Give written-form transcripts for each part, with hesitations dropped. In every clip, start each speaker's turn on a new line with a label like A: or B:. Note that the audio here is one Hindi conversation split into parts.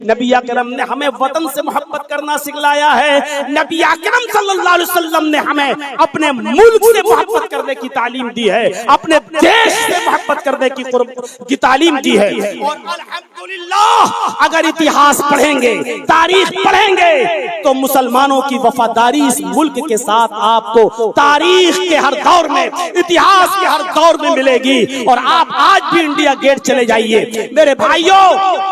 A: नबी अकरम ने हमें वतन से मोहब्बत करना सिखलाया है। नबी अकरम सल्लल्लाहु अलैहि वसल्लम ने हमें अपने मुल्क से मोहब्बत करने की तालीम दी है, अपने देश से मोहब्बत करने की तालीम दी है। और अल्हम्दुलिल्लाह अगर इतिहास पढ़ेंगे, तारीख पढ़ेंगे तो मुसलमानों की वफादारी इस मुल्क के साथ आपको तारीख के हर दौर में, इतिहास के हर दौर में मिलेगी। और आप आज भी इंडिया गेट चले जाइए मेरे भाइयों,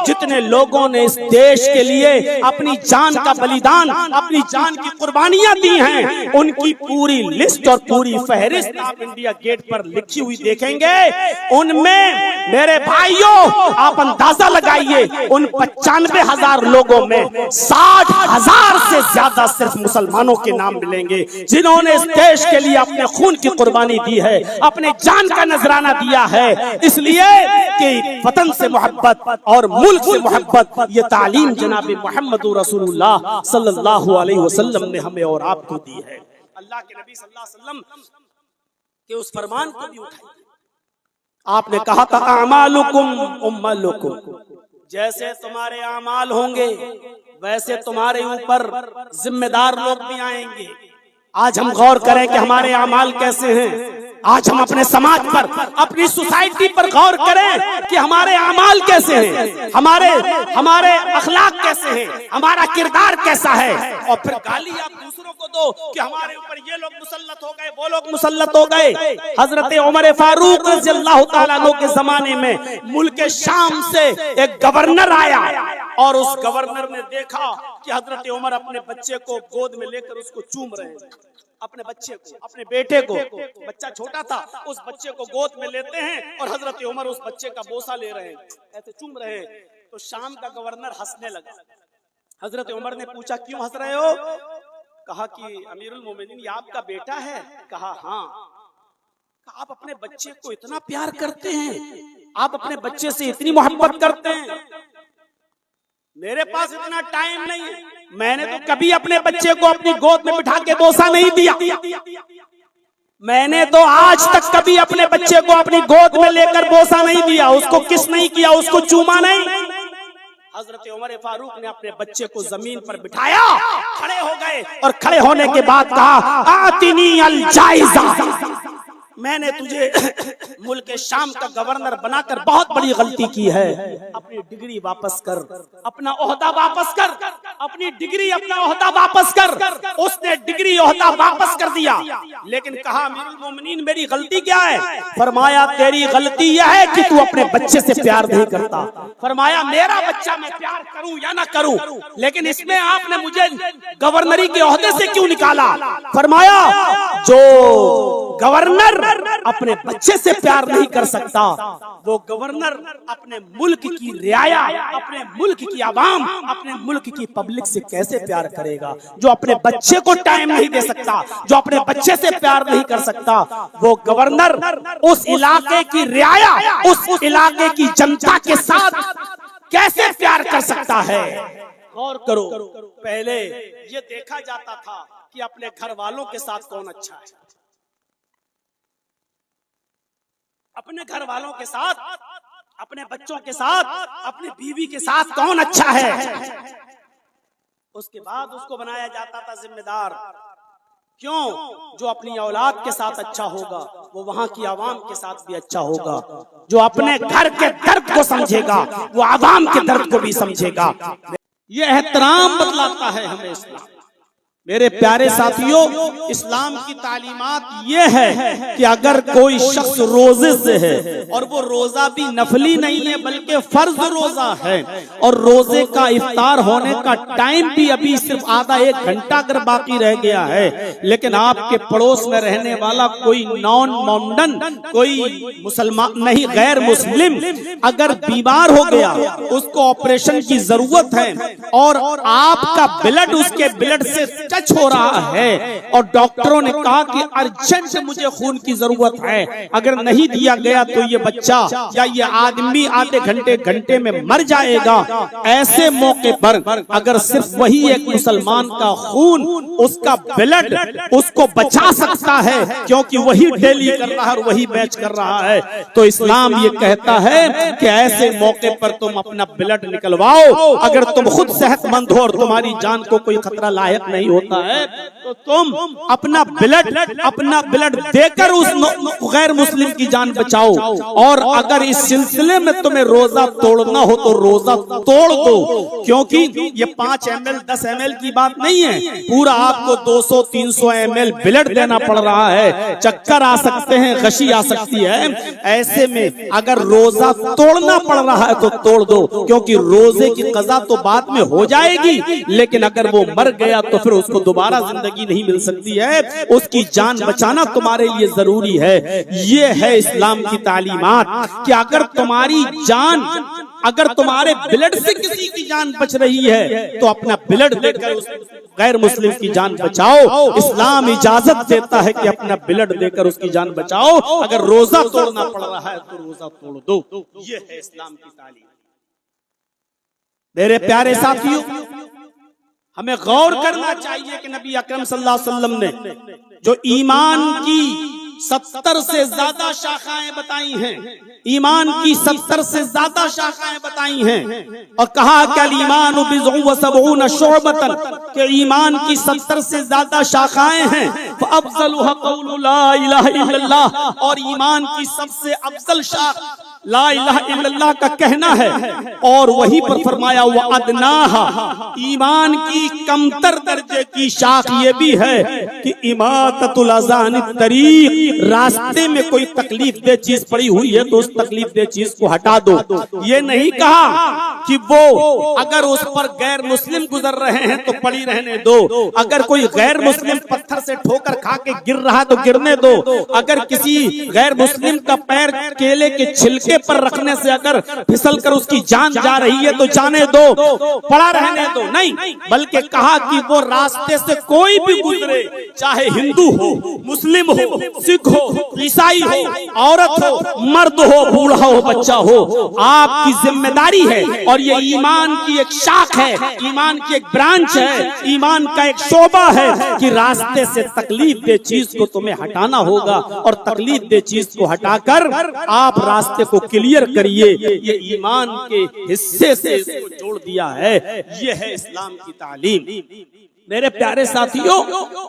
A: जितने लोगों ने देश के लिए अपनी जान का बलिदान, अपनी जान की कुर्बानियां दी हैं, उनकी पूरी लिस्ट और पूरी फहरिस्त आप इंडिया गेट पर लिखी हुई देखेंगे। उनमें मेरे भाइयों आप अंदाजा लगाइए, उन 95,000 लोगों में 60,000 से ज्यादा सिर्फ मुसलमानों के नाम मिलेंगे, जिन्होंने इस देश के लिए अपने खून की कुर्बानी दी है, अपने जान का नजराना दिया है। इसलिए कि वतन से मोहब्बत और मुल्क से मोहब्बत ये तालीम जनाब मोहम्मद रसूलुल्लाह सल्लल्लाहु अलैहि वसल्लम ने हमें और आपको दी है। अल्लाह के नबी सल्लल्लाहु अलैहि वसल्लम के उस फरमान को भी उठाइए। आपने कहा था अमालुकुम उम्मलुकुम, जैसे तुम्हारे अमाल होंगे वैसे तुम्हारे ऊपर जिम्मेदार लोग भी आएंगे। आज हम गौर करें कि हमारे अमाल कैसे हैं। आज हम अपने समाज पर, अपनी सोसाइटी पर गौर करें कि हमारे अमाल कैसे हैं, हमारे अखलाक कैसे हैं, हमारा किरदार कैसा है। और फिर गाली आप दूसरों को दो कि हमारे ऊपर ये लोग मुसल्लत हो गए, वो लोग मुसल्लत हो गए। हजरत उमर फारूक रज़ियल्लाहु ताला अन्हु के जमाने में मुल्क शाम से एक गवर्नर आया और उस गवर्नर ने देखा कि हजरत उमर अपने बच्चे को गोद में लेकर उसको चूम रहे हैं। अपने बच्चे को, अपने बेटे को, बच्चा छोटा था, उस बच्चे को गोद में लेते हैं और हजरत उमर उस बच्चे का बोसा ले रहे हैं, ऐसे चूम रहे हैं। तो शाम का गवर्नर हंसने लगा। हजरत उमर ने पूछा क्यों हंस रहे हो? कहा कि अमीरुल मोमिनीन ये आपका बेटा है? कहा हाँ। कहा आप अपने बच्चे को इतना प्यार करते हैं, आप अपने बच्चे से इतनी मोहब्बत करते हैं? मेरे पास इतना टाइम नहीं है, मैंने तो कभी अपने बच्चे को अपनी गोद में बिठा के बोसा नहीं दिया। मैंने तो आज तक कभी अपने बच्चे को अपनी गोद में लेकर बोसा नहीं दिया, उसको किस नहीं किया, उसको चूमा नहीं। हजरत उमर फारूक ने अपने बच्चे को जमीन पर बिठाया, खड़े हो गए और खड़े होने के बाद कहा आतिनी अल जायजा, मैंने तुझे मुल्क शाम का गवर्नर बनाकर बहुत बड़ी गलती की है। अपनी डिग्री वापस कर, अपना ओहदा वापस कर, अपनी डिग्री अपना ओहदा वापस कर। उसने डिग्री ओहदा वापस कर दिया, लेकिन कहा अमीरुल मोमिनीन मेरी गलती क्या है? फरमाया तेरी गलती यह है कि तू अपने बच्चे से प्यार नहीं करता। फरमाया मेरा बच्चा मैं प्यार करूं या ना करूं, लेकिन इसमें आपने मुझे गवर्नरी के ओहदे से क्यों निकाला? फरमाया जो गवर्नर अपने बच्चे से प्यार नहीं कर सकता, वो गवर्नर अपने मुल्क की रियाया, अपने मुल्क की आवाम, अपने मुल्क की पब्लिक से कैसे प्यार करेगा? जो अपने बच्चे को टाइम नहीं दे सकता, जो अपने बच्चे से प्यार नहीं कर सकता, वो गवर्नर उस इलाके की रियाया, उस इलाके की जनता के साथ कैसे प्यार कर सकता है? गौर करो, पहले ये देखा जाता था कि अपने घर वालों के साथ कौन अच्छा है, अपने घर वालों के साथ, अपने बच्चों के साथ, अपनी बीवी के साथ कौन अच्छा है। उसके बाद उसको बनाया जाता था जिम्मेदार। क्यों? जो अपनी औलाद के साथ अच्छा होगा वो वहां की आवाम के साथ भी अच्छा होगा। जो अपने घर के दर्द को समझेगा वो आवाम के दर्द को भी समझेगा। ये एहतराम बतलाता है हमें इस्लाम। मेरे प्यारे साथियों, इस्लाम की तालीमात ये है कि अगर कोई शख्स रोजे से है और वो रोजा भी नफली नहीं है बल्कि फर्ज रोजा है और रोजे का इफ्तार होने का टाइम भी अभी सिर्फ आधा एक घंटा अगर बाकी रह गया है, लेकिन आपके पड़ोस में रहने वाला कोई नॉन मोमडन, कोई मुसलमान नहीं गैर मुस्लिम अगर बीमार हो गया, उसको ऑपरेशन की जरूरत है और आपका ब्लड उसके ब्लड से टच हो रहा है और डॉक्टरों ने कहा कि अर्जेंट मुझे खून की जरूरत है, अगर नहीं दिया गया तो ये बच्चा या ये आदमी आधे घंटे में मर जाएगा। ऐसे मौके पर अगर सिर्फ वही एक मुसलमान का खून, उसका ब्लड उसको बचा सकता है, क्योंकि वही डेली कर रहा है और वही बैच कर रहा है, तो इस्लाम ये कहता है कि ऐसे मौके पर तुम अपना ब्लड निकलवाओ। अगर तुम खुद सेहतमंद हो और तुम्हारी जान को कोई खतरा लायक नहीं होता है तो तुम अपना ब्लड देकर उस गैर मुस्लिम की जान बचाओ। और अगर इस सिलसिले में तुम्हें रोजा तोड़ना हो तो रोजा तोड़ दो, क्योंकि ये 5 ml 10 ml की बात नहीं है, पूरा आपको 200-300 ml ब्लड देना पड़ रहा है। चक्कर आ सकते हैं, गशी आ सकती है। ऐसे में अगर रोजा तोड़ना पड़ रहा है तो तोड़ दो, क्योंकि रोजे की कज़ा तो बाद में हो जाएगी, लेकिन अगर वो मर गया तो फिर उसको दोबारा जिंदगी नहीं मिल सकती है। उसकी जान बचाना तुम्हारे लिए जरूरी है। ये है इस्लाम की तालीमात कि अगर तुम्हारी जान, अगर तुम्हारे ब्लड से किसी की जान बच रही है तो अपना ब्लड देकर उस गैर मुस्लिम की जान बचाओ। इस्लाम इजाजत देता है कि अपना ब्लड देकर उसकी जान बचाओ। अगर रोजा तोड़ना पड़ रहा है तो रोजा तोड़ दो। ये है इस्लाम की तालीम। मेरे प्यारे साथियों, हमें गौर करना चाहिए कि नबी अकरम सल्लल्लाहु अलैहि वसल्लम ने जो ईमान की 70 से ज्यादा शाखाएं बताई हैं, ईमान की 70 से ज्यादा शाखाएं बताई हैं, और कहा कि ईमान बिज़उ व सबऊन शुअबतन, कि ईमान की 70 से ज्यादा शाखाएं हैं। फअफ़ज़लुहा क़ौलु ला इलाहा इल्लल्लाह, और ईमान की सबसे अफजल शाख ला इलाहा इल्लल्लाह का कहना है। और वहीं पर फरमाया वो अदनाहा, ईमान की कमतर दर्जे की शाख ये भी है कि इमाततुल अज़ान तरीक, रास्ते में कोई तकलीफ दे चीज पड़ी हुई है तो उस तकलीफ दे चीज को हटा दो। ये नहीं कहा कि वो अगर उस पर गैर मुस्लिम गुजर रहे हैं तो पड़ी रहने दो, अगर कोई गैर मुस्लिम पत्थर से ठोकर खा के गिर रहा तो गिरने दो, अगर किसी गैर मुस्लिम का पैर केले के छिलके पर रखने से अगर फिसल कर उसकी जान जा रही है तो जाने दो, पड़ा रहने दो, नहीं, बल्कि कहा कि वो रास्ते से कोई भी गुजरे, चाहे हिंदू हो, मुस्लिम हो, सिख हो, ईसाई हो, औरत हो, मर्द हो, बूढ़ा हो, बच्चा हो, आपकी जिम्मेदारी है। और ये ईमान की एक शाख है, ईमान की एक ब्रांच है, ईमान का एक शोबा है कि रास्ते से तकलीफ दे चीज को तुम्हें हटाना होगा, और तकलीफ दे चीज को हटाकर आप रास्ते को क्लियर करिए। ये ईमान के हिस्से से इसको जोड़ दिया है। ये है इस्लाम की तालीम। मेरे प्यारे साथियों,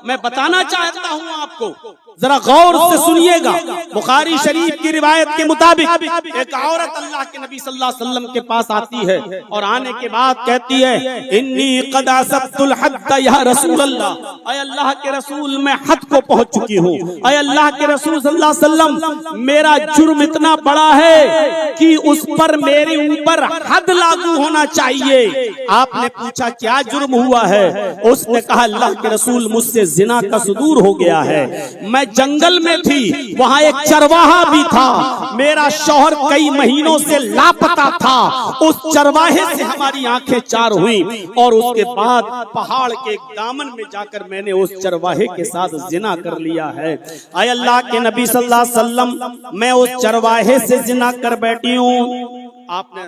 A: मैं बताना चाहता हूँ आपको, जरा गौर से सुनिएगा। बुखारी शरीफ की रिवायत के मुताबिक एक औरत अल्लाह के नबी सल्लल्लाहु अलैहि वसल्लम के पास आती है और आने के बाद कहती है, इन्नी क़द असब्तुल हद्द या रसूल अल्लाह, अय अल्लाह के रसूल मैं हद को पहुंच चुकी हूँ। अय अल्लाह के रसूल सल्लल्लाहु अलैहि वसल्लम, मेरा जुर्म इतना बड़ा है कि उस पर मेरे ऊपर हद लागू होना चाहिए। आपने पूछा क्या जुर्म हुआ है? उसने कहा, अल्लाह के रसूल मुझसे जिना का सुदूर हो गया है। मैं जंगल में थी, वहाँ एक चरवाहा भी था, मेरा शौहर कई महीनों से लापता था, उस चरवाहे से हमारी आंखें चार हुई, और उसके बाद पहाड़ के एक दामन में जाकर मैंने उस चरवाहे के साथ जिना कर लिया है। आय अल्लाह के नबी सल्लल्लाहु अलैहि वसल्लम, मैं उस चरवाहे से जिना कर बैठी हूँ। आपने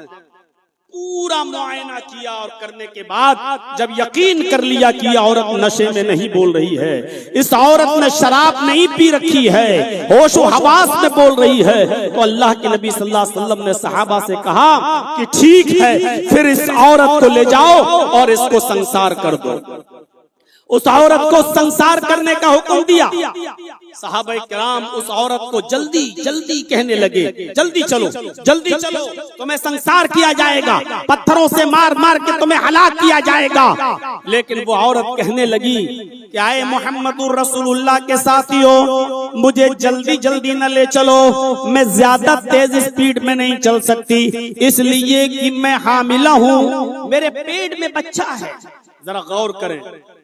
A: पूरा मुआयना किया और करने के बाद जब यकीन कर लिया कि औरत नशे में नहीं बोल रही है, इस औरत ने शराब नहीं पी रखी है, होश व हवास में बोल रही है, तो अल्लाह के नबी सल्लल्लाहु अलैहि वसल्लम ने सहाबा से कहा कि ठीक है, फिर इस औरत को ले जाओ और इसको संसार कर दो। उस औरत को संसार करने का हुक्म दिया। सहाबा किराम उस औरत को जल्दी जल्दी कहने लगे, जल्दी चलो, जल्दी चलो, तुम्हें संसार किया जाएगा, पत्थरों से मार मार के तुम्हें हलाक किया जाएगा। लेकिन वो औरत कहने लगी, क्या है मोहम्मदुर रसूलुल्लाह के साथियों, मुझे जल्दी जल्दी न ले चलो, मैं ज्यादा तेज स्पीड में नहीं चल सकती, इसलिए कि मैं हामिला हूँ, मेरे पेट में बच्चा है, जरा गौर करें,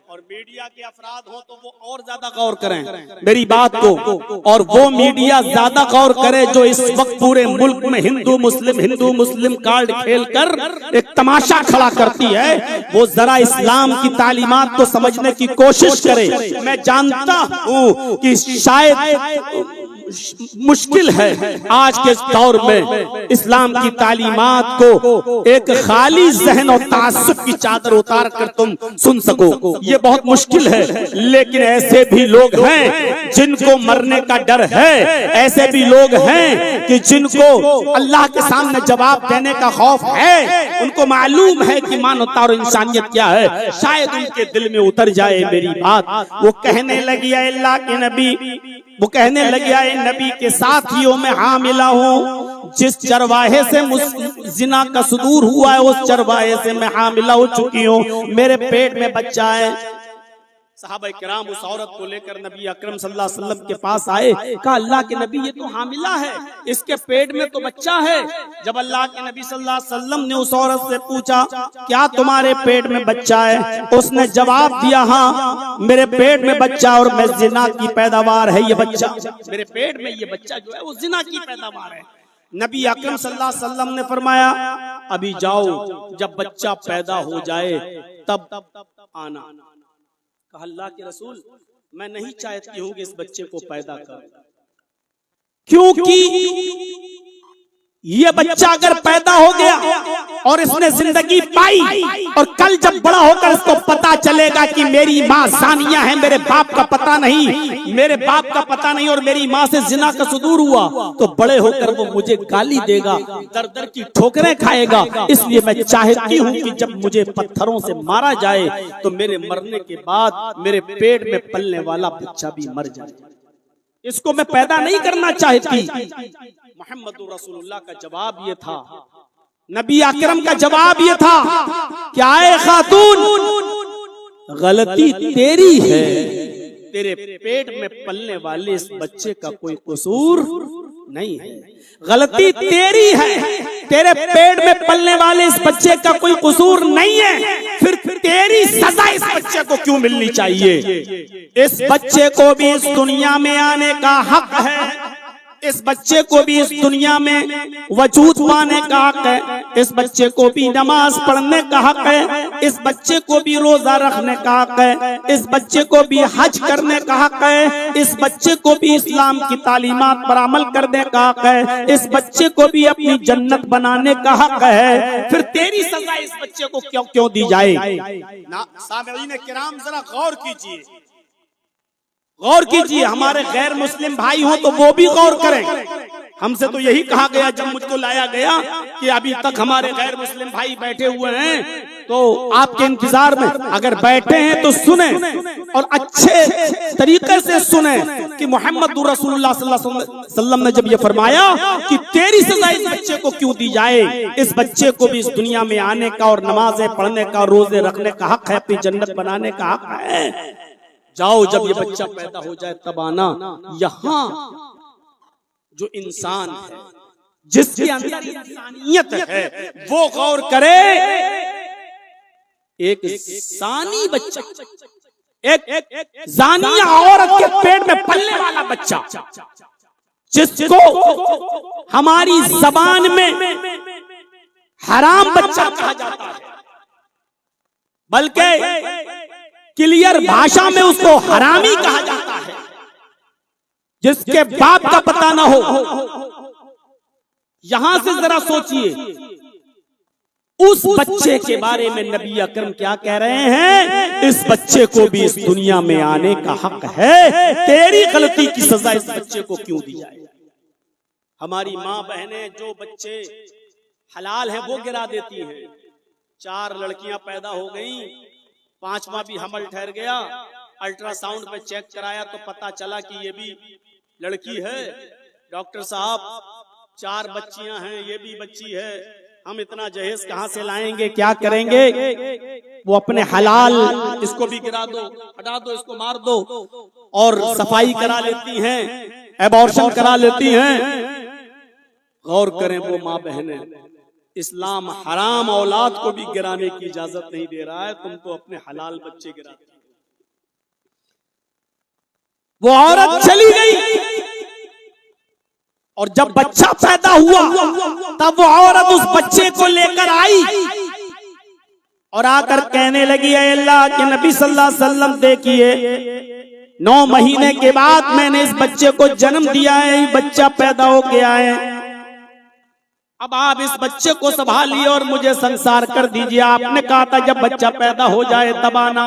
A: और मीडिया के अफराद हो तो वो और ज्यादा गौर करें मेरी बात को, और वो मीडिया ज्यादा गौर करे जो इस वक्त पूरे मुल्क में हिंदू मुस्लिम कार्ड खेलकर एक तमाशा खड़ा करती है। वो जरा इस्लाम की तालीमात को समझने की कोशिश करे। मैं जानता हूँ कि शायद मुश्किल है आज के दौर में इस्लाम की तालीमात को एक खाली जहन और तासुब की चादर उतार कर तुम सुन सको, ये बहुत मुश्किल है। लेकिन ऐसे भी लोग हैं जिनको मरने का डर है, ऐसे भी लोग हैं कि जिनको अल्लाह के सामने जवाब देने का खौफ है। उनको मालूम है कि मानवता और इंसानियत क्या है। शायद उनके दिल में उतर जाए मेरी बात। वो कहने लगी है अल्लाह के नबी, वो कहने लगे आए नबी के साथियों में हाँ मिला हूँ, जिस चरवाहे से जिना का सुदूर हुआ है उस चरवाहे से मैं हाँ मिला हो चुकी हूँ। मेरे पेट में बच्चा है। सहाबा किराम उस औरत को लेकर नबी अकरम सल्लल्लाहु अलैहि वसल्लम के पास आए। कहा अल्लाह के नबी ये तो हामिला है, इसके पेट में तो बच्चा है। जब अल्लाह के नबी सल्लल्लाहु अलैहि वसल्लम ने उस औरत से पूछा क्या तुम्हारे पेट में बच्चा है, उसने जवाब दिया हाँ मेरे पेट में बच्चा और मैं जिना की पैदावार है ये बच्चा, मेरे पेट में ये बच्चा जो है वो जिना की पैदावार है। नबी अकरम सल्लल्लाहु अलैहि वसल्लम ने फरमाया अभी जाओ, जब बच्चा पैदा हो जाए तब आना। अल्लाह के रसूल मैं नहीं चाहती हूँ कि इस बच्चे को पैदा कर, क्योंकि ये बच्चा अगर पैदा हो गया और इसने जिंदगी पाई और कल जब बड़ा होकर इसको पता चलेगा कि मेरी माँ सानिया है, मेरे बाप का पता नहीं और मेरी माँ से जिना का सुदूर हुआ, तो बड़े होकर वो मुझे गाली देगा, दर दर की ठोकरें खाएगा। इसलिए मैं चाहती हूँ कि जब मुझे पत्थरों से मारा जाए तो मेरे मरने के बाद मेरे पेट में पलने वाला बच्चा भी मर जाए। इसको मैं पैदा नहीं करना चाहती। मोहम्मद रसूलुल्लाह का जवाब ये था, नबी अकरम का जवाब ये था, क्या है खातून गलती तेरी है, तेरे पेट में पलने वाले इस बच्चे का कोई कसूर नहीं है। गलती तेरी है, तेरे पेट में पलने वाले इस बच्चे का कोई कसूर नहीं है, फिर तेरी सजा इस बच्चे को क्यों मिलनी चाहिए? इस बच्चे को भी इस दुनिया में आने का हक है, इस बच्चे को भी इस दुनिया में वजूद पाने का हक है, इस बच्चे को भी नमाज पढ़ने का हक है, इस बच्चे को भी रोजा रखने का हक है, इस बच्चे को भी हज करने का हक है, इस बच्चे को भी इस्लाम की तालीमात पर अमल करने का हक है, इस बच्चे को भी अपनी जन्नत बनाने का हक है। फिर तेरी सजा इस बच्चे को क्यों दी जाए? सामईन किराम जरा गौर कीजिए, हमारे गैर मुस्लिम भाई हो तो वो भी गौर करें। हमसे तो यही कहा गया जब मुझको लाया गया कि अभी तक हमारे गैर मुस्लिम भाई बैठे हुए हैं, तो आपके इंतजार में अगर बैठे हैं तो सुने और अच्छे तरीके से सुने कि मोहम्मद रसूलुल्लाह सल्लल्लाहु अलैहि वसल्लम ने जब ये फरमाया कि तेरी सजा इस बच्चे को क्यों दी जाए, इस बच्चे को भी इस दुनिया में आने का और नमाजें पढ़ने का, रोजे रखने का हक है, अपनी जन्नत बनाने का हक है। जाओ जब ये बच्चा पैदा हो जाए तब आना। यहाँ जो इंसान है, जिसके अंदर इंसानियत है, वो गौर करे। एक सानी बच्चा, एक जानिया औरत के पेट में पलने वाला बच्चा, जिसको हमारी जबान में हराम बच्चा कहा जाता है, बल्कि क्लियर भाषा में उसको हरामी कहा जाता है, जिसके बाप का पता ना हो। यहां से जरा सोचिए, उस बच्चे के बारे में नबी अकरम क्या कह रहे हैं? इस बच्चे को भी इस दुनिया में आने का हक है, तेरी गलती की सजा इस बच्चे को क्यों दी जाए? हमारी माँ बहनें जो बच्चे हलाल हैं वो गिरा देती हैं। 4 लड़कियां पैदा हो गईं, 5वां भी हमल ठहर गया, अल्ट्रासाउंड पे चेक कराया तो पता चला कि ये भी लड़की है। डॉक्टर साहब 4 बच्चियां हैं, ये भी बच्ची है, हम इतना जहेज कहां से लाएंगे, क्या करेंगे? वो अपने हलाल, इसको भी गिरा दो, हटा दो, इसको मार दो, और सफाई करा लेती हैं, एबॉर्शन करा लेती हैं। गौर करें वो माँ बहनें, इस्लाम हराम औलाद को भी गिराने की इजाजत नहीं दे रहा है, तुम तो अपने हलाल बच्चे गिराते हो। वो औरत चली गई और जब बच्चा पैदा हुआ तब वो औरत उस बच्चे को लेकर आई और आकर कहने लगी, ऐ अल्लाह के नबी सल्लल्लाहु अलैहि वसल्लम, देखिए 9 महीने के बाद मैंने इस बच्चे को जन्म दिया है, बच्चा पैदा हो गया है, अब आप इस बच्चे को संभालिए और मुझे संसार कर दीजिए। आपने कहा था जब बच्चा पैदा हो जाए तब आना।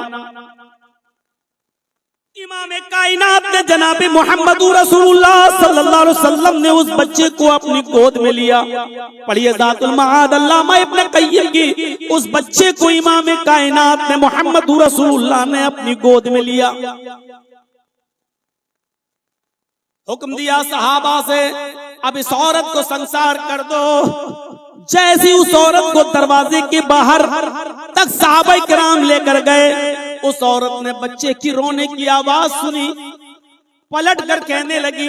A: इमाम कायनात ने जनाब मोहम्मद रसूलुल्लाह सल्लल्लाहु अलैहि वसल्लम ने उस बच्चे को अपनी गोद में लिया। पढ़िए ज़ातुल मआद अल्लामा इब्न क़य्यिम की, उस बच्चे को इमाम कायनात ने मोहम्मद रसूलुल्लाह ने अपनी गोद में लिया। हुक्म दिया सहाबा से, अब इस औरत को संसार कर दो। जैसी उस औरत को दरवाजे के बाहर तक सहाबा किराम लेकर गए, उस औरत ने बच्चे की रोने की आवाज सुनी, पलट कर कहने लगी,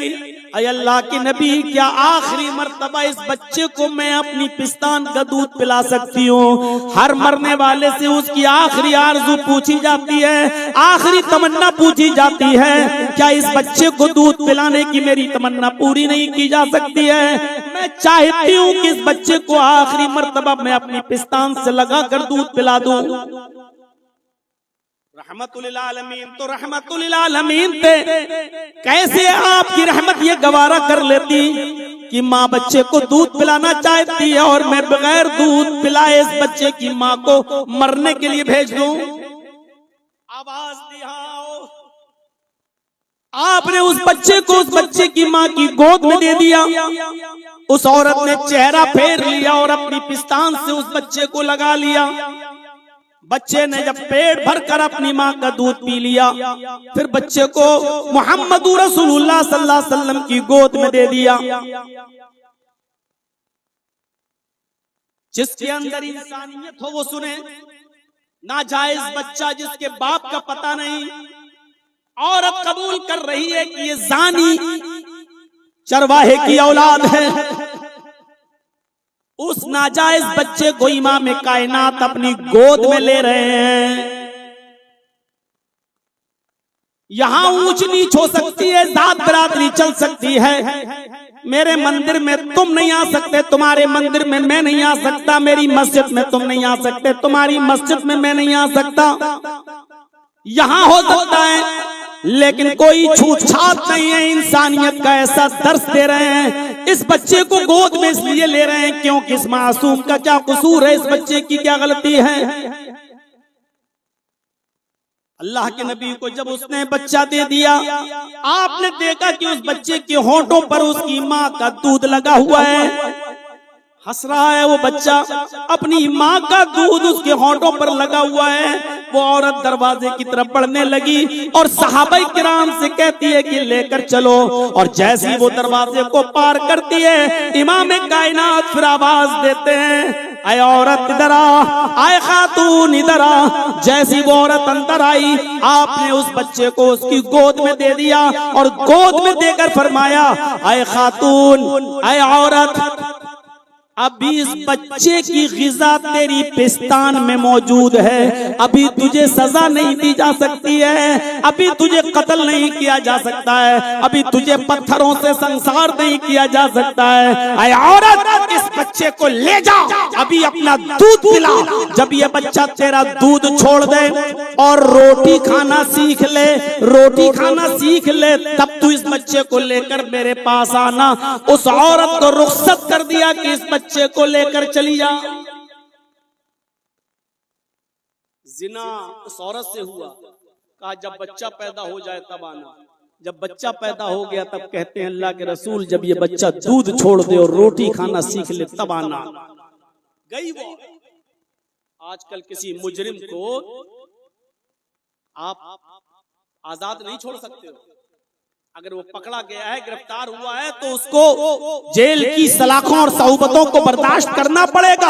A: ऐ अल्लाह के नबी, क्या आखिरी मर्तबा इस बच्चे को मैं अपनी पिस्तान का दूध पिला सकती हूँ? हर मरने वाले से उसकी आखिरी आरज़ू पूछी जाती है, आखिरी तमन्ना पूछी जाती है, क्या इस बच्चे को दूध पिलाने की मेरी तमन्ना पूरी नहीं की जा सकती है? मैं चाहती हूँ कि इस बच्चे को आखिरी मर्तबा मैं अपनी पिस्तान से लगा कर दूध पिला दूं। रहमतुल आलमीन तो रहमतुल आलमीन थे, कैसे आपकी रहमत ये गवारा कर लेती कि माँ बच्चे को दूध पिलाना चाहती है और मैं बगैर दूध पिलाए इस बच्चे की माँ को मरने के लिए भेज दूं? आवाज दिया, आपने उस बच्चे को उस बच्चे की माँ की गोद में दे दिया। उस औरत ने चेहरा फेर लिया और अपनी पिस्तान से उस बच्चे को लगा लिया। बच्चे ने जब पेट भरकर अपनी माँ का दूध पी लिया, फिर बच्चे को मोहम्मद रसूलुल्लाह सल्लल्लाहु अलैहि वसल्लम की गोद में दे दिया। जिसके अंदर इंसानियत हो वो सुने, नाजायज बच्चा जिसके बाप का पता नहीं, औरत कबूल कर रही है कि ये जानी चरवाहे की औलाद है, उस नाजायज बच्चे को इमाम कायनात अपनी गोद में ले रहे हैं। यहां ऊंच नीच हो सकती है, जात बरादरी चल सकती है, मेरे मंदिर में तुम नहीं आ सकते, तुम्हारे मंदिर में मैं नहीं आ सकता, मेरी मस्जिद में तुम नहीं आ सकते, तुम्हारी मस्जिद में मैं नहीं आ सकता, यहां हो सकता है, लेकिन कोई छूतछात नहीं है। इंसानियत का ऐसा दर्स दे रहे हैं। इस बच्चे को गोद में इसलिए ले रहे हैं क्योंकि इस मासूम का क्या कसूर है, इस बच्चे की क्या गलती है। अल्लाह के नबी को जब उसने बच्चा दे दिया, आपने देखा कि उस बच्चे के होंठों पर उसकी माँ का दूध लगा हुआ है, हंस रहा है वो बच्चा, अपनी माँ का दूध उसके होंठों पर लगा हुआ है। वो औरत दरवाजे की तरफ बढ़ने लगी और सहाबाई किराम से कहती है कि लेकर चलो, और जैसे ही वो दरवाजे को पार करती है, इमाम कायनात फिर आवाज देते हैं, आए औरत इधर आ, आए खातून इधर आ। जैसी वो औरत अंदर आई, आपने उस बच्चे को उसकी गोद में दे दिया और गोद में देकर फरमाया, आए खातून, आए औरत, अभी इस बच्चे की ग़िज़ा तेरी पिस्तान में मौजूद है, अभी तुझे सजा नहीं दी जा सकती है, अभी तुझे कत्ल नहीं किया जा सकता है, अभी तुझे पत्थरों से संसार नहीं किया जा सकता है। ऐ औरत, इस बच्चे को ले जा, अभी अपना दूध पिला। जब ये बच्चा तेरा दूध छोड़ दे और रोटी खाना सीख ले, रोटी खाना सीख ले, तब तू इस बच्चे को लेकर मेरे पास आना। उस औरत को रुख्सत कर दिया कि इस बच्चे को लेकर चली जा। जिना उस औरत से हुआ, कहा जब बच्चा पैदा हो जाए तब आना। जब बच्चा पैदा हो गया तब कहते हैं अल्लाह के रसूल, जब ये बच्चा दूध छोड़ दे और रोटी खाना सीख ले तब आना। गई वो। आजकल किसी मुजरिम को आप आजाद नहीं छोड़ सकते हो। अगर वो पकड़ा गया है, गिरफ्तार हुआ है, तो उसको जेल की सलाखों और सौबतों को बर्दाश्त करना पड़ेगा।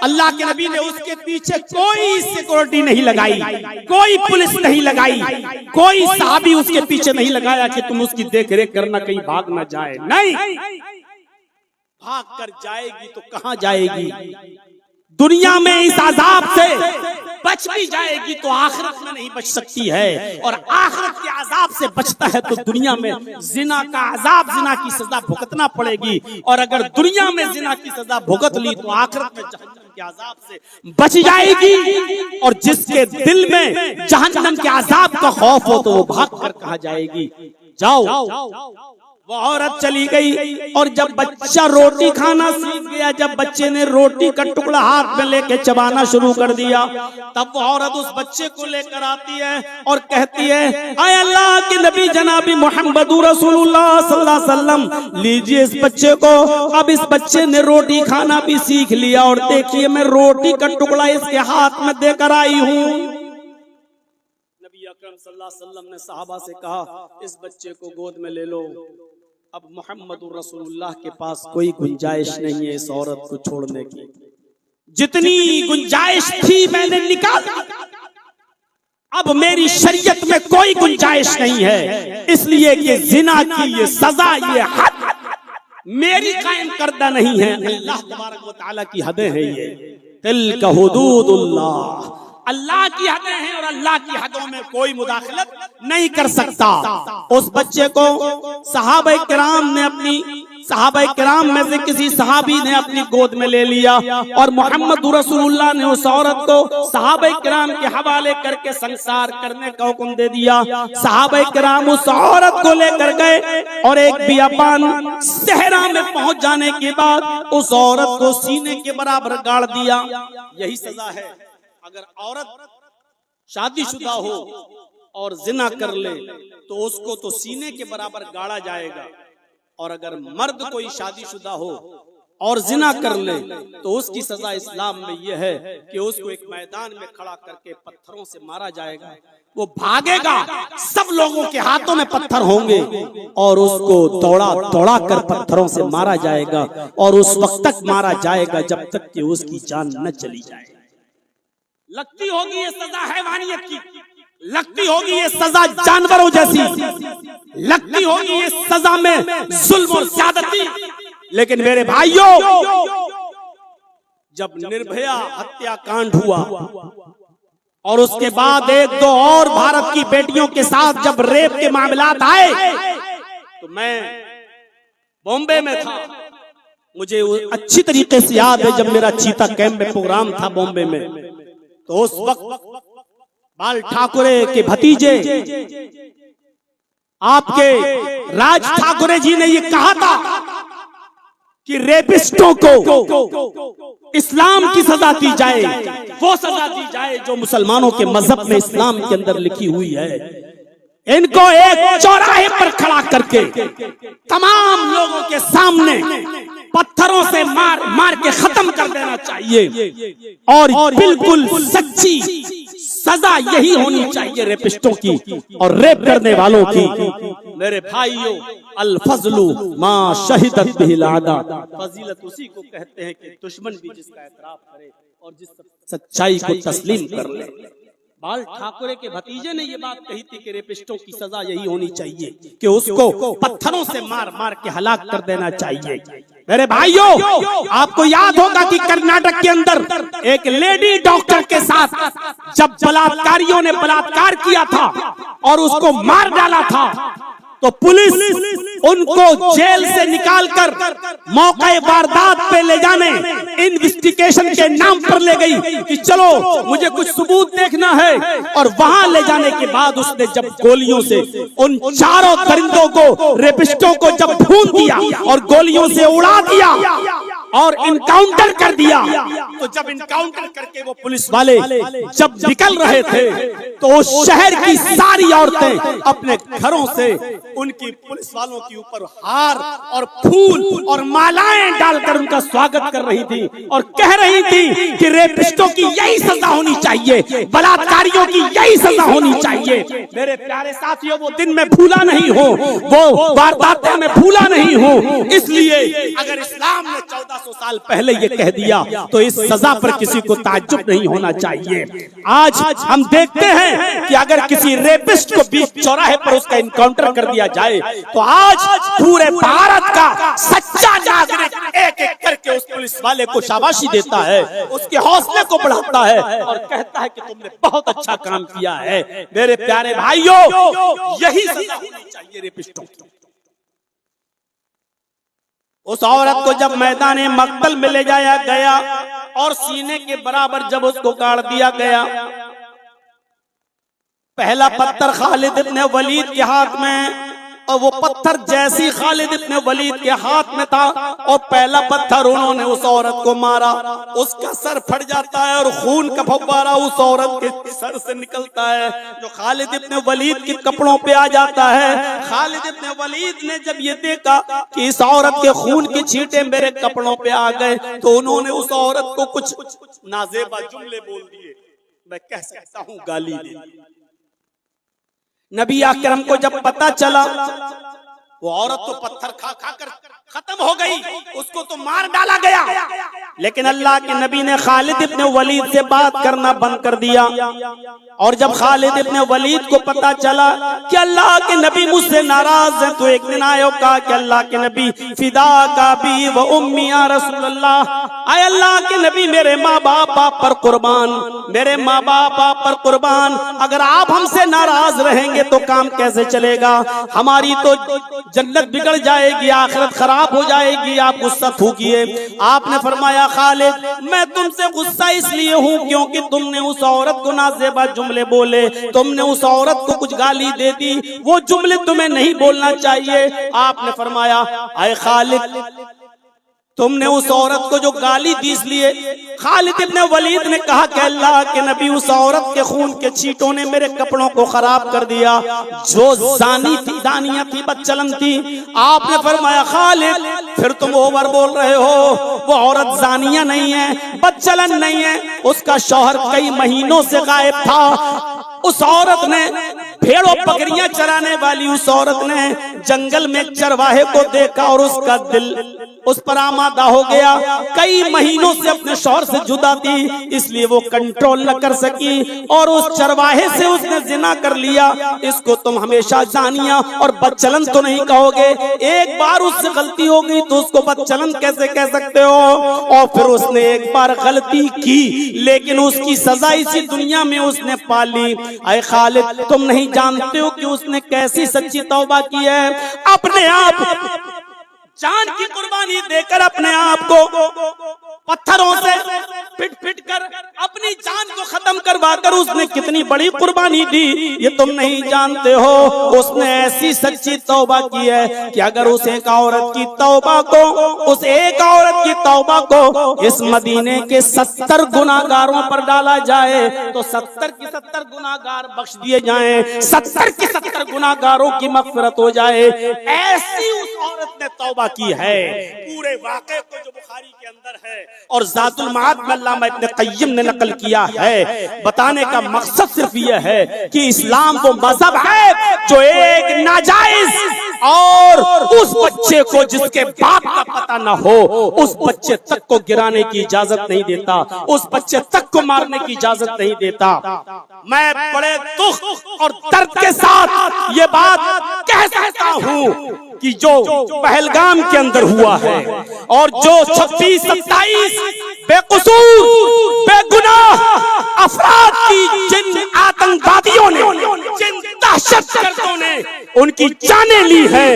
A: अल्लाह के नबी ने उसके पीछे कोई सिक्योरिटी नहीं लगाई, कोई पुलिस नहीं लगाई, कोई सहाबी उसके पीछे नहीं लगाया कि तुम उसकी देख रेख करना, कहीं भाग ना जाए। नहीं, भाग कर जाएगी तो कहां जाएगी? दुनिया में इस अजाब से बच भी जाएगी तो आखिरत में नहीं बच सकती है, और आखिरत के अजाब से बचता है तो दुनिया में जिना का अजाब, जिना की सजा भुगतना पड़ेगी, और अगर दुनिया में जिना की सजा भुगत ली तो आखिरत में जहन्नम के अजाब से बच जाएगी। और जिसके दिल में जहन्नम के अजाब का खौफ हो तो वो भाग कर कहां जाएगी? जाओ। वो औरत चली गई, और जब बच्चा रोटी खाना सीख गया, जब बच्चे ने रोटी का टुकड़ा हाथ में लेके चबाना शुरू कर दिया, तब वो औरत उस बच्चे को लेकर आती है और कहती है, आए अल्लाह के नबी जनाबी मोहम्मद रसूलुल्लाह सल्लल्लाहु अलैहि वसल्लम, लीजिए इस बच्चे को। अब इस बच्चे ने रोटी खाना भी सीख लिया, और देखिए मैं रोटी का टुकड़ा इसके हाथ में देकर आई हूँ। नबी अकरम सल्लल्लाहु अलैहि वसल्लम ने सहाबा से कहा, इस बच्चे को गोद में ले लो। अब मोहम्मद रसूलुल्लाह के पास कोई गुंजाइश नहीं है इस औरत को छोड़ने की। जितनी गुंजाइश थी मैंने निकाल दी, अब मेरी शरीयत में कोई गुंजाइश नहीं है, इसलिए कि जिना की ये सजा, ये हद मेरी कायम करदा नहीं है, अल्लाह तबारक व तआला की हदें हैं ये। तिल्का हुदूदुल्लाह, अल्लाह की हदें हैं, और अल्लाह की हदों में कोई मुदाखलत नहीं कर सकता। उस बच्चे को सहाबा किराम में से किसी सहाबी ने अपनी गोद में ले लिया, और मोहम्मद रसूलुल्लाह ने उस औरत को सहाबा किराम के हवाले करके संसार करने का हुक्म दे दिया। सहाबा किराम उस औरत को लेकर गए, और एक बियाबान सहरा में पहुंच जाने के बाद उस औरत को सीने के बराबर गाड़ दिया। यही सजा है। अगर औरत शादीशुदा हो और जिना कर ले तो उसको तो सीने के बराबर गाड़ा जाएगा, और अगर मर्द कोई शादीशुदा हो और जिना कर ले तो उसकी सजा इस्लाम में यह है कि उसको एक मैदान में खड़ा करके पत्थरों से मारा जाएगा। वो भागेगा, सब लोगों के हाथों में पत्थर होंगे, और उसको दौड़ा कर पत्थरों से मारा जाएगा, और उस वक्त तक मारा जाएगा जब तक कि उसकी जान न चली जाए। लगती होगी ये सजा हैवानियत की, लगती होगी ये सजा जानवरों जैसी, लगती होगी ये सजा में जुल्म और ज्यादती, लेकिन मेरे भाइयों, जब निर्भया हत्याकांड हुआ और उसके बाद एक दो और भारत की बेटियों के साथ जब रेप के मामलात आए, तो मैं बॉम्बे में था। मुझे अच्छी तरीके से याद है, जब मेरा चीता कैंप में प्रोग्राम था बॉम्बे में, तो उस वक्त बाल ठाकुरे के भतीजे आपके राज ठाकुरे जी ने ये कहा था कि रेपिस्टों को इस्लाम की सजा दी जाए, वो सजा दी जाए जो मुसलमानों के मजहब में इस्लाम के अंदर लिखी हुई है। इनको एक चौराहे पर खड़ा करके तमाम लोगों के सामने पत्थरों से मार मार के खत्म कर देना चाहिए, और बिल्कुल सच्ची सजा यही होनी चाहिए रेपिस्टों की और रेप करने वालों की। मेरे भाइयों, अल फजलु मा शहिदत बिहिल आदा, फजीलत उसी को कहते हैं कि दुश्मन भी जिसका एतराफ करे और जिस सच्चाई को तस्लीम कर ले। बाल ठाकुरे के भतीजे ने ये बात कही थी कि रेपिस्टों की सजा यही होनी चाहिए कि उसको पत्थरों से मार मार के हलाक कर देना चाहिए। मेरे भाइयों, आपको याद होगा कि कर्नाटक के अंदर एक लेडी डॉक्टर के साथ जब बलात्कारियों ने बलात्कार किया था और उसको मार डाला था, तो पुलिस उनको जेल से निकालकर मौके वारदात पे ले जाने इन्वेस्टिगेशन के नाम पर ले गई कि चलो मुझे कुछ सबूत देखना है, और वहां ले जाने के बाद उसने जब गोलियों से उन चारों दरिंदों को, रेपिस्टों को जब भून दिया और गोलियों से उड़ा दिया और इनकाउंटर कर दिया, तो जब इनकाउंटर करके वो पुलिस वाले जब निकल रहे थे तो उस शहर की सारी औरतें अपने घरों से उनकी पुलिस वालों के ऊपर हार और फूल और मालाएं डालकर उनका स्वागत कर रही थी और कह रही थी कि रेपिस्टों की यही सजा होनी चाहिए, बलात्कारियों की यही सजा होनी चाहिए। मेरे प्यारे साथियों, वो दिन में भूला नहीं हूँ, वो वारदातें में भूला नहीं हूँ। इसलिए अगर इस्लाम ने 1400 साल पहले ये कह दिया तो इस सजा पर किसी को ताज्जुब नहीं होना चाहिए। आज हम देखते हैं कि अगर किसी रेपिस्ट को बीच चौराहे पर उसका इनकाउंटर कर दिया जाए तो आज पूरे भारत का सच्चा नागरिक एक एक करके उस पुलिस वाले को शाबाशी देता है, उसके हौसले को बढ़ाता है और कहता है कि तुमने बहुत अच्छा काम किया है। मेरे प्यारे भाइयों, यही सजा होनी चाहिए रेपिस्टों की। उस औरत को जब मैदान मक्तल में ले जाया गया और सीने के बराबर जब उसको गाड़ दिया गया, पहला पत्थर खालिद इब्न वलीद के हाथ में, और वो पत्थर जैसी खालिद इब्न वलीद के हाथ में था और पहला पत्थर उन्होंने उस औरत को मारा, उसका सर फट जाता है और खून का फव्वारा उस औरत के सर से निकलता है, जो खालिद इब्न वलीद के कपड़ों पे आ जाता है। खालिद इब्न वलीद ने जब ये देखा कि इस औरत के खून की छींटे मेरे कपड़ों पे आ गए, तो उन्होंने उस औरत को कुछ नाजेबा जुमले बोल दिए, मैं कह सकता हूँ गाली दे दी। नबी अकरम को जब पता चला, वो औरत तो पत्थर खा खा कर खत्म हो गई, उसको तो मार डाला गया, लेकिन अल्लाह के नबी ने खालिद इब्न वलीद से बात करना बंद कर दिया। और जब खालिद इब्न वलीद को पता चला कि अल्लाह के नबी मुझसे नाराज है, तो एक दिन आयो कहा कि अल्लाह के नबी फिदा का भी व उम्मी या रसूल अल्लाह, आए अल्लाह के नबी मेरे माँ बाप आप पर कुर्बान, मेरे माँ बाप आप पर कुर्बान, अगर आप हमसे नाराज रहेंगे तो काम कैसे चलेगा, हमारी तो जन्नत बिगड़ जाएगी, आखिरत खराब हो जाएगी, आप गुस्सा थूकिए। आपने फरमाया खालिद मैं तुमसे गुस्सा इसलिए हूँ क्योंकि तुमने उस औरत को नाजेबा जुमले बोले, तुमने उस औरत को कुछ गाली दे दी, वो जुमले तुम्हें नहीं बोलना चाहिए। आपने फरमाया आए खालिद तुमने उस औरत को जो गाली दी इसलिए। खालिद इब्न वलीद ने कहा कि अल्लाह के नबी उस औरत के खून के छींटों ने मेरे कपड़ों को खराब कर दिया, जो जानी थी, दानिया थी, बदचलन थी। आपने फरमाया खालिद फिर तुम ओवर बोल रहे हो, वो औरत जानिया नहीं है, बदचलन नहीं है, उसका शौहर कई महीनों से गायब था। उस औरत ने भेड़ों बकरियां चराने वाली उस औरत ने जंगल में चरवाहे को देखा और उसका दिल उस पर आमादा हो गया, कई महीनों से अपने शौहर से जुदा थी, इसलिए वो कंट्रोल न कर सकी और उस चरवाहे से उसने जिना कर लिया। इसको तुम हमेशा जानिया और बदचलन तो नहीं कहोगे, एक बार उससे गलती हो गई तो उसको बदचलन कैसे कह सकते हो। और फिर उसने एक बार गलती की लेकिन उसकी सजा इसी दुनिया में उसने पा ली। अरे खालिद तुम नहीं जानते हो कि उसने कैसी सच्ची तौबा की है, अपने आप जान की कुर्बानी देकर अपने आप को पत्थरों से पिट पिट कर अपनी जान को खत्म करवा कर उसने कितनी बड़ी कुर्बानी दी, ये तुम नहीं जानते हो। उसने ऐसी सच्ची तौबा की है कि अगर उस एक औरत की तौबा को, उस एक औरत की तौबा को इस मदीने के 70 गुनाहगारों पर डाला जाए तो 70 की 70 गुनाहगार बख्श दिए जाएं, 70 की 70 गुनाहगारों की मग़फ़िरत हो जाए। ऐसी उस औरत ने तौबा की है। पूरे वाक़े को जो बुखारी के अंदर है और ज़ातुल माद में अल्लामा इब्न क़य्यिम ने नकल किया है, बताने का मकसद सिर्फ यह है कि इस्लाम वो मजहब है जो एक नाजायज और उस बच्चे को जिसके बाप का पता ना हो उस बच्चे तक को गिराने की इजाजत नहीं देता, उस बच्चे तक को मारने की इजाजत नहीं देता। मैं बड़े दुख और दर्द के साथ ये बात कह सकता हूँ कि जो पहलगाम के अंदर हुआ है और जो 26-27 बेकसूर बेगुनाह अफराद की जिन आतंकवादियों ने, जिन दहशतगर्दों ने उनकी जानें ली है,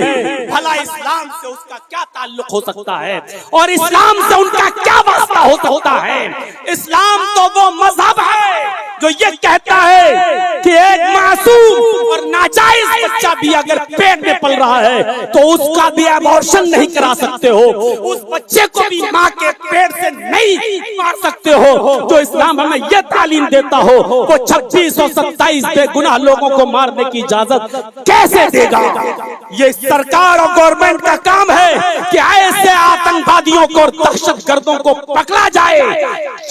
A: भला इस्लाम से उसका क्या ताल्लुक हो सकता है और इस्लाम से उनका क्या वास्ता हो सकता है। इस्लाम तो वो मजहब है जो ये कहता है कि एक मासूम और नाजायज बच्चा भी अगर पेट में पल रहा है तो उसका भी अबॉर्शन नहीं करा सकते हो, उस बच्चे को भी माँ के पेट से नहीं मार सकते हो। जो इस्लाम हमें यह तालीम देता हो वो 26 और 27 बेगुनाह लोगों को मारने की इजाजत कैसे देगा। ये सरकार और गवर्नमेंट का काम है कि ऐसे आतंकवादियों को और दहशतगर्दों को पकड़ा जाए,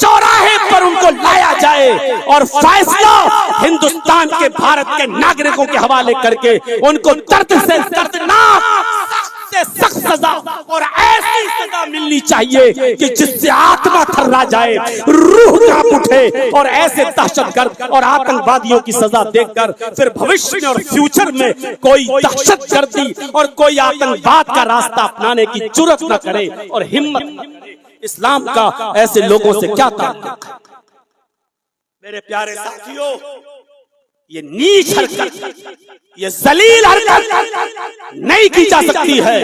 A: चौराहे पर उनको लाया जाए और फैसला हिंदुस्तान के, भारत के नागरिकों के हवाले करके उनको दर्द से दर्दनाक से सख्त सजा और ऐसी सजा मिलनी चाहिए कि जिससे आत्मा थर्रा जाए, रूह कांप उठे। और ऐसे दहशतगर्द और आतंकवादियों की सजा देखकर फिर भविष्य में और फ्यूचर में कोई दहशतगर्दी और कोई आतंकवाद का रास्ता अपनाने की जुर्रत न करे और हिम्मत न करे। इस्लाम का ऐसे लोगों से क्या ताल्लुक है? मेरे प्यारे साथियों, ये नीच हरकत, ये जलील हरकत नहीं की जा सकती है।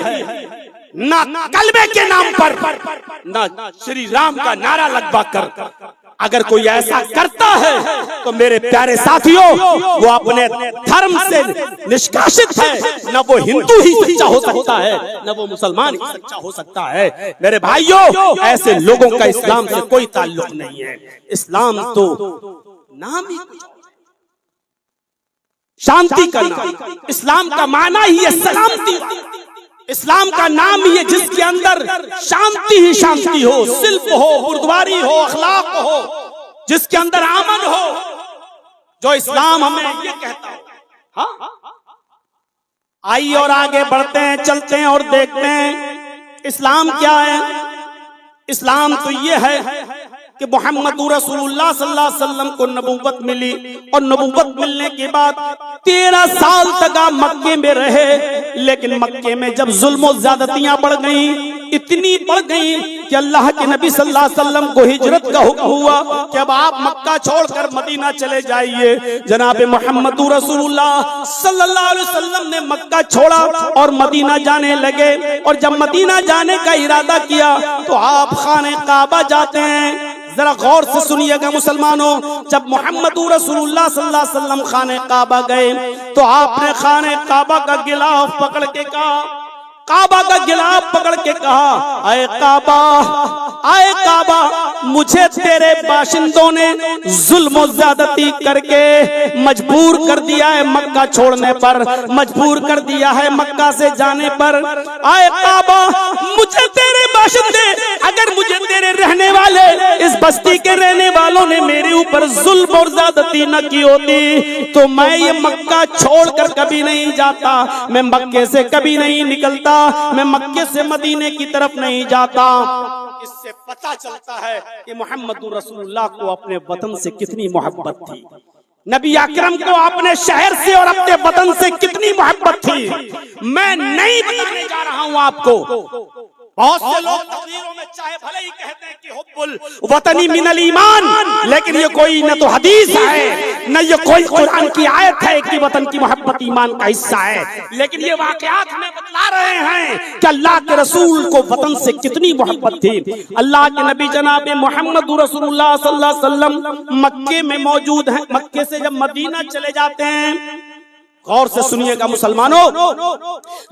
A: ना कलमे के नाम पर, ना श्री राम का नारा लगवा कर अगर कोई ऐसा करता है तो मेरे प्यारे साथियों, वो अपने धर्म से निष्कासित है। न वो हिंदू ही सच्चा हो सकता है, न वो मुसलमान ही सच्चा हो सकता है। मेरे भाइयों, ऐसे लोगों का इस्लाम से कोई ताल्लुक नहीं है। इस्लाम तो नाम ही शांति का नाम, इस्लाम का माना ही है सलामती। इस्लाम का नाम ही है जिसके अंदर शांति ही शांति हो, शिल्प हो, गुरुद्वारी हो, अखलाक हो, जिसके अंदर अमन हो। जो इस्लाम हमें ये कहता है। हाँ, आइए और आगे बढ़ते हैं, चलते हैं और देखते हैं इस्लाम क्या है। इस्लाम तो ये है कि मोहम्मद रसूलुल्लाह सल्लल्लाहु अलैहि वसल्लम को नबूवत मिली और नबूवत मिलने के बाद 13 साल तक आप मक्के में रहे। लेकिन मक्के में जब जुल्म और ज्यादतियां बढ़ गई, इतनी बढ़ गई कि अल्लाह के नबी सल्लल्लाहु अलैहि वसल्लम को हिजरत का हुक्म हुआ कि अब आप मक्का छोड़कर मदीना चले जाइए। जनाब मोहम्मद रसूलुल्लाह सल्लल्लाहु अलैहि वसल्लम ने मक्का छोड़ा और मदीना जाने लगे। और जब मदीना जाने का इरादा किया तो आप खाने काबा जाते हैं। जरा गौर से सुनिएगा मुसलमानों, जब मोहम्मद रसूलुल्लाह सल्लल्लाहु अलैहि वसल्लम खाने काबा गए तो आपने खाने काबा का गिलाफ पकड़ के कहा, काबा का गिलाफ पकड़ के कहा, आए काबा, आए काबा, मुझे तेरे बाशिंदों ने जुल्म और ज्यादती करके मजबूर कर दिया है मक्का छोड़ने पर, मजबूर कर दिया है मक्का से जाने पर। आए काबा, मुझे तेरे बाशिंदे, अगर मुझे तेरे रहने वाले, इस बस्ती के रहने वालों ने मेरे ऊपर जुल्म और ज्यादती न की होती तो मैं ये मक्का छोड़कर कभी नहीं जाता, मैं मक्के से कभी नहीं निकलता, मैं मक्के से मदीने की तरफ नहीं जाता। इससे पता चलता है कि मोहम्मद रसूलुल्लाह को अपने वतन से कितनी मोहब्बत थी, नबी अकरम को अपने शहर से और अपने वतन से कितनी मोहब्बत थी। मैं नहीं बताने जा रहा हूं आपको। बहुत से लोग तकरीरों में चाहे भले ही कहते हैं कि हुब्बुल वतनी मिनल ईमान, लेकिन ये कोई न तो हदीस है न ये कोई कुरान की आयत है कि वतन की मोहब्बत ईमान का हिस्सा है। लेकिन ये वाकयात हमें बतला रहे हैं कि अल्लाह के रसूल को वतन से कितनी मोहब्बत थी। अल्लाह के नबी जनाब मोहम्मद रसूलुल्लाह सल्लल्लाहु अलैहि वसल्लम मक्के में मौजूद हैं। मक्के से जब मदीना चले जाते हैं, गौर से सुनिएगा मुसलमानों,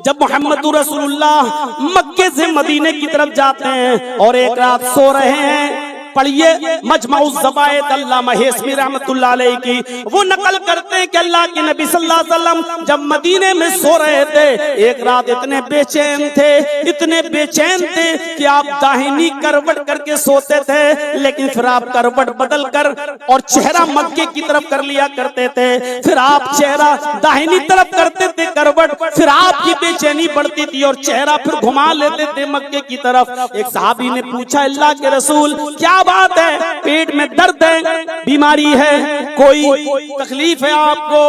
A: जब मोहम्मद रसूलुल्लाह मक्के से मदीने की तरफ जाते हैं और एक रात सो रहे हैं, पढ़िए मजमाउज़ ज़वाइद अल्लामा हेशमी रहमतुल्लाह अलैह की, वो नकल करते हैं कि अल्लाह के नबी सल्लल्लाहु अलैहि वसल्लम जब मदीने में सो रहे थे, एक रात इतने बेचैन थे, इतने बेचैन थे कि आप दाहिनी करवट करके सोते थे, लेकिन फिर आप करवट बदल कर और चेहरा मक्के की तरफ कर लिया करते थे, फिर आप चेहरा दाहिनी तरफ करते थे करवट, फिर आपकी बेचैनी बढ़ती थी और चेहरा फिर घुमा लेते थे मक्के की तरफ। एक सहाबी ने पूछा, अल्लाह के रसूल क्या बात है, पेट में दर्द है, बीमारी है, कोई तकलीफ है आपको,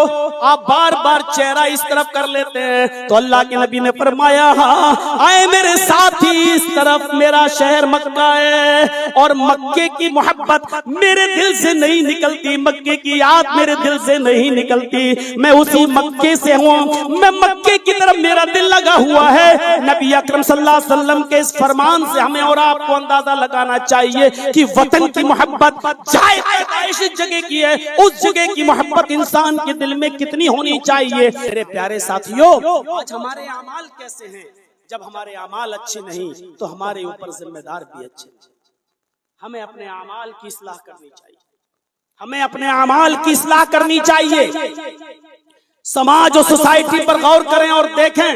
A: आप बार बार चेहरा इस तरफ कर लेते हैं? तो अल्लाह के नबी ने फरमाया, हाँ आए मेरे साथी, इस तरफ मेरा शहर मक्का है और मक्के की मोहब्बत मेरे दिल से नहीं निकलती, मक्के की याद मेरे दिल से नहीं निकलती, मैं उसी मक्के से हूँ, मैं मक्के की तरफ मेरा दिल लगा हुआ है। नबी अकरम सल्लल्लाहु अलैहि वसल्लम के इस फरमान से हमें और आपको अंदाजा लगाना चाहिए कि वतन की मोहब्बत जाए पैदाइश जगह की है, उस जगह की मोहब्बत इंसान के दिल में कितनी होनी चाहिए। मेरे प्यारे साथियों, आज हमारे अमाल कैसे हैं? जब हमारे अमाल अच्छे नहीं तो हमारे ऊपर जिम्मेदार भी अच्छे। हमें अपने अमाल की इस्लाह करनी चाहिए, हमें अपने अमाल की इस्लाह करनी चाहिए। समाज और सोसाइटी पर गौर करें और देखें।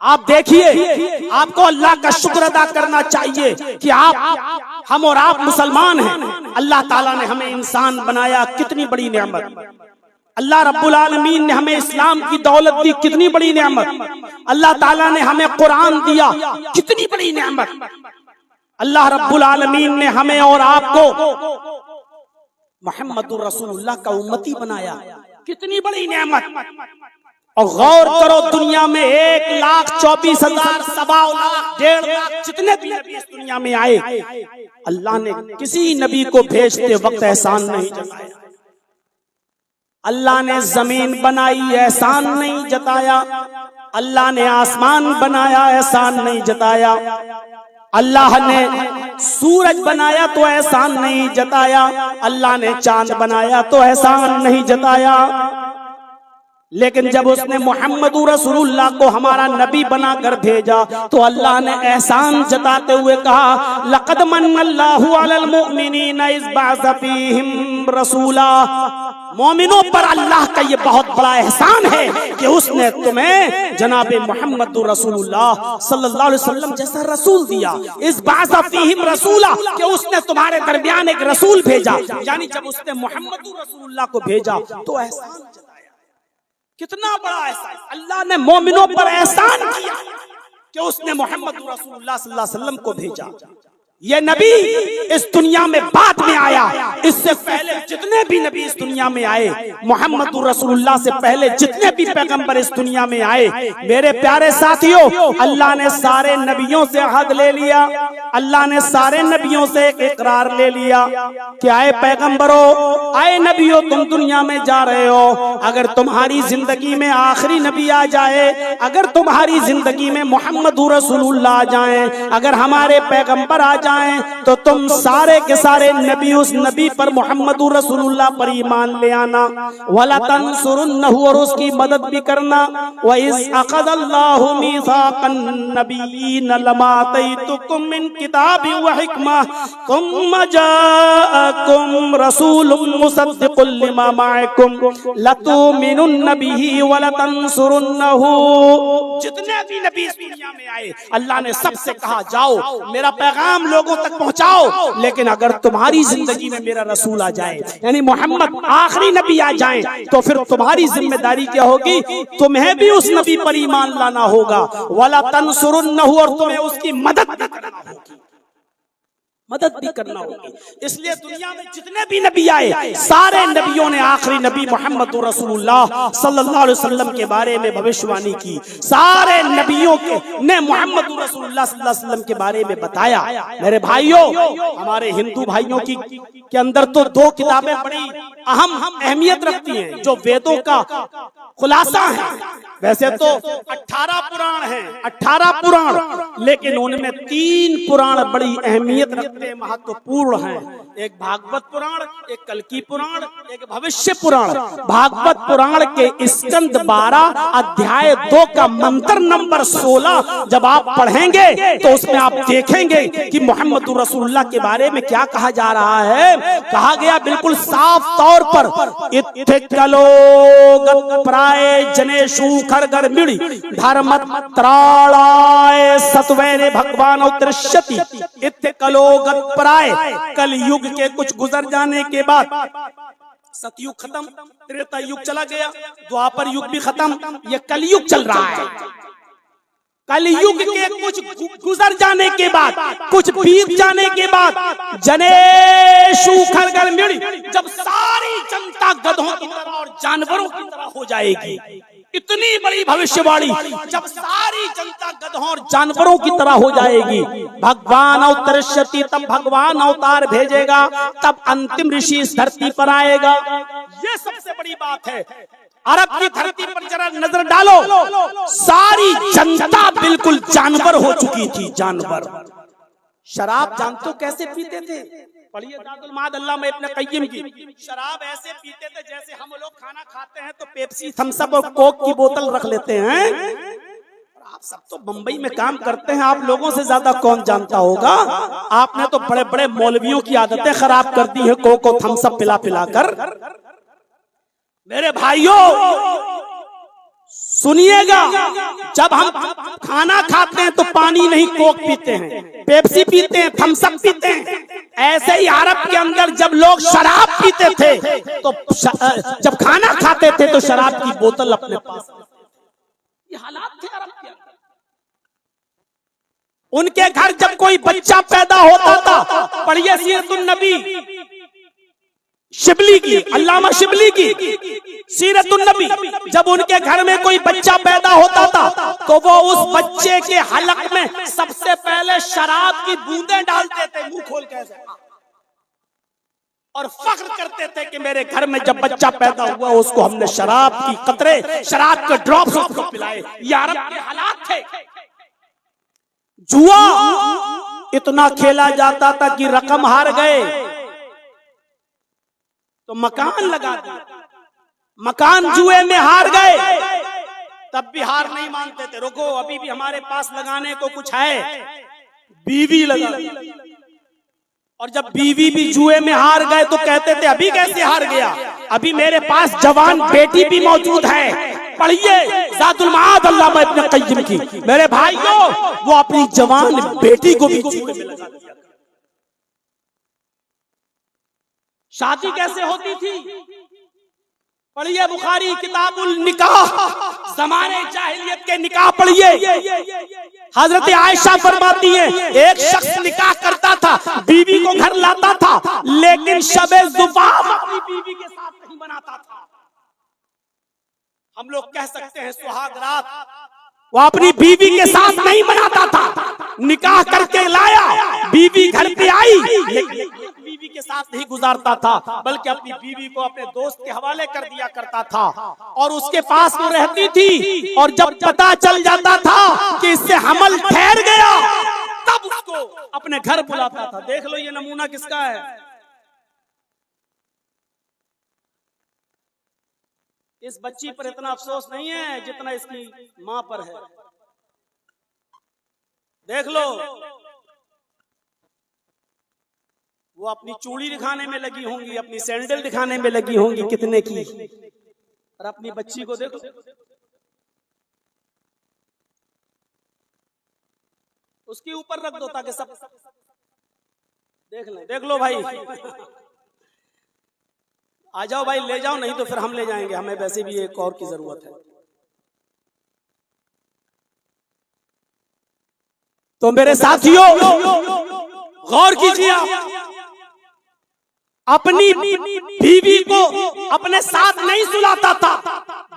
A: आप देखिए, आपको अल्लाह का शुक्र अदा करना चाहिए कि हम और आप मुसलमान हैं। अल्लाह ताला ने हमें इंसान बनाया, कितनी बड़ी नेमत। अल्लाह रब्बुल आलमीन ने हमें इस्लाम की दौलत दी, कितनी बड़ी नेमत। अल्लाह ताला ने हमें कुरान दिया, कितनी बड़ी नेमत। अल्लाह रब्बुल आलमीन ने हमें और आपको मुहम्मदुर रसूलुल्लाह का उम्मती बनाया, कितनी बड़ी नेमत। और गौर करो, दुनिया में 1,24,000, 1.25 लाख, 1.5 लाख जितने भी नबी इस दुनिया में आए, अल्लाह ने किसी नबी को भेजते वक्त एहसान नहीं जताया। अल्लाह ने जमीन बनाई, एहसान नहीं जताया। अल्लाह ने आसमान बनाया, एहसान नहीं जताया। अल्लाह ने सूरज बनाया तो एहसान नहीं जताया। अल्लाह ने चांद बनाया तो एहसान नहीं जताया। लेकिन जब उसने मुहम्मदुर रसूलुल्लाह को हमारा नबी बनाकर भेजा तो अल्लाह ने एहसान जताते हुए कहा, लक़द मन्नल्लाहु अलल मुमिनीना इज़ बअसा फ़ीहिम रसूला। मोमिनों पर अल्लाह का ये बहुत बड़ा एहसान है कि उसने तुम्हें जनाबे मुहम्मदुर रसूलुल्लाह सल्लल्लाहु अलैहि वसल्लम जैसा रसूल दिया। इज़ बअसा फ़ीहिम रसूला, कि उसने तुम्हारे दरमियान एक रसूल भेजा। यानी जब उसने मुहम्मदुर रसूलुल्लाह को भेजा तो एहसान, कितना बड़ा एहसान। अल्लाह ने मोमिनों पर एहसान किया कि उसने मुहम्मद रसूलुल्लाह सल्लल्लाहु अलैहि वसल्लम को भेजा। ये नबी इस दुनिया में बाद में आया, इससे पहले जितने भी नबी इस दुनिया में आए, मुहम्मद रसूलुल्लाह से पहले जितने भी पैगंबर इस दुनिया में आए, मेरे प्यारे साथियों, अल्लाह ने सारे नबियों से अहद ले लिया। अल्लाह ने सारे नबियों से एक इकरार ले लिया कि आए पैगंबरों, आए नबियों, तुम दुनिया में जा रहे हो, अगर तुम्हारी जिंदगी में आखिरी नबी आ जाए, अगर तुम्हारी जिंदगी में मुहम्मद रसूलुल्लाह आ जाए, अगर हमारे पैगंबर आ जाएं, तो तुम सारे के सारे नबी उस नबी पर मुहम्मद रसूलुल्लाह पर ईमान ले आना। वला तंसुरुन्नहु, और उसकी मदद भी करना। व इज़ अख़ज़ल्लाहु मीसाक़न नबिय्यीन लमा आतैतुकुम मिन किताबि व हिकमा सुम्मा जाअकुम रसूलुम मुसद्दिक़ुल लिमा मअकुम लतुमिनुन्न बिही व लतंसुरुन्नहु। जितने भी नबी इस दुनिया में आए, अल्लाह ने सबसे कहा, जाओ मेरा पैगाम लोगों तक पहुंचाओ, लेकिन अगर तुम्हारी जिंदगी में मेरा रसूल आ जाए, यानी मोहम्मद आखिरी नबी आ जाए, तो फिर तुम्हारी जिम्मेदारी क्या होगी? तुम्हें भी उस नबी पर ईमान लाना होगा। वला तंसुरुन्नहु, और तुम्हें उसकी मदद करना होगी, मदद भी करना होगी। इसलिए दुनिया में जितने भी नबी आए, सारे नबियों ने आखिरी नबी मोहम्मद रसूलुल्लाह सल्लल्लाहु अलैहि वसल्लम के बारे में भविष्यवाणी की। सारे नबियों ने मोहम्मद रसूलुल्लाह सल्लल्लाहु अलैहि वसल्लम के बारे में बताया। मेरे भाइयों, हमारे हिंदू भाइयों की के अंदर तो 2 किताबें बड़ी अहम अहमियत रखती हैं, जो वेदों का खुलासा है। वैसे तो 18 पुराण हैं, 18 पुराण, लेकिन उनमें 3 पुराण बड़ी अहमियत रखते हैं, महत्वपूर्ण हैं। एक भागवत पुराण, एक कल्की पुराण, एक भविष्य पुराण। भागवत पुराण के स्कंद 12 अध्याय 2 का मंत्र नंबर 16 जब आप पढ़ेंगे तो उसमें आप देखेंगे कि मोहम्मद रसूलुल्लाह के बारे में क्या कहा जा रहा है। कहा गया बिल्कुल साफ तौर पर, इत्थे कलोगत प्राय जनेशु खरगर मिड़ी धर्मत्राणाय सत्वैने भगवान दृश्यति। इत्थे कलोगत प्राय, कल युग के कुछ गुजर जाने के बाद, सतयुग खत्म, त्रेता युग चला गया, द्वापर युग भी खत्म, ये कलयुग चल रहा है। कलयुग के कुछ गुजर जाने के बाद, कुछ बीत जाने के बाद, जनेशु खरगर मिड़ी, जब सारी जनता गधों की तरह और जानवरों की तरह हो जाएगी। इतनी बड़ी भविष्यवाणी, जब सारी जनता गधों और जानवरों की तरह हो जाएगी, भगवान अवतरिष्यति, तब भगवान अवतार भेजेगा, तब अंतिम ऋषि इस धरती पर आएगा। ये सबसे बड़ी बात है। अरब की धरती पर जरा नजर डालो, सारी जनता बिल्कुल जानवर हो चुकी थी, जानवर। शराब जानते हो कैसे पीते थे? पढ़िए दादुल माद अल्लामा इब्न क़य्यिम की। शराब ऐसे पीते थे जैसे हम लोग खाना खाते हैं तो पेप्सी, थम्स अप और कोक की बोतल रख लेते हैं। आप सब तो बंबई में काम करते हैं, आप लोगों से ज्यादा कौन जानता होगा। आपने तो बड़े बड़े मौलवियों की आदतें खराब कर दी है, कोक और थम्स अप पिला पिला कर। मेरे भाइयों, सुनिएगा, जब हम खाना खाते हैं तो पानी नहीं कोक पीते हैं, पेप्सी पीते हैं, थम्स अप पीते हैं। ऐसे ही अरब के अंदर जब लोग शराब पीते थे तो जब खाना खाते थे तो शराब की बोतल अपने पास। ये हालात थे अरब के अंदर। उनके घर जब कोई बच्चा पैदा होता था, पढ़िए सीरतुन नबी शिबली की, अल्लामा शिबली की सीरतुन नबी, जब उनके घर में कोई बच्चा पैदा होता था तो वो उस बच्चे के हलक में सबसे पहले शराब की बूंदें डालते थे मुंह खोल के, और फख्र करते थे कि मेरे घर में जब बच्चा पैदा हुआ उसको हमने शराब की कतरे, शराब के ड्रॉप्स उसको पिलाए। ये अरब के हालात थे। जुआ इतना खेला जाता था कि रकम हार गए तो मकान लगा दिया, मकान जुए में हार गए तब भी हार नहीं मानते थे, रुको अभी भी हमारे पास लगाने को कुछ है, बीवी लगा। और जब बीवी भी जुए में हार गए तो कहते थे अभी कैसे हार गया, अभी मेरे पास जवान बेटी भी मौजूद है। पढ़िए ज़ातुल मआद अल्लामा इब्न क़य्यिम की, मेरे भाइयों वो अपनी जवान बेटी को भी जुए में लगा दिया। शादी कैसे होती थी, पढ़िए बुखारी किताबुल निकाह, ज़माने जाहिलियत के निकाह पढ़िए। हजरत आयशा फरमाती है एक शख्स निकाह करता था, बीवी को घर लाता था, लेकिन शबे ज़ुफ़ाफ़ अपनी बीवी के साथ नहीं मनाता था। हम लोग कह सकते हैं सुहाग रात वो अपनी बीवी के साथ नहीं मनाता था। निकाह करके लाया, बीवी घर पे आई, लेकिन बीवी के साथ नहीं गुजारता था, बल्कि अपनी बीवी को अपने दोस्त के हवाले कर दिया करता था और उसके पास वो रहती थी। और जब पता चल जाता था कि इससे हमल ठहर गया तब उसको अपने घर बुलाता था। देख लो ये नमूना किसका है। इस बच्ची पर इतना अफसोस नहीं है जितना इसकी मां पर है। देख लो वो अपनी चूड़ी दिखाने में लगी होंगी, अपनी सैंडल दिखाने में लगी होंगी कितने की, और अपनी बच्ची को देखो। उसके ऊपर रख दो ताकि सब देख लें। देख लो भाई, आ जाओ भाई, ले जाओ, नहीं तो फिर हम ले जाएंगे, हमें वैसे भी एक और की जरूरत है। तो मेरे साथियों गौर कीजिए, अपनी बीवी को अपने साथ नहीं सुलाता था,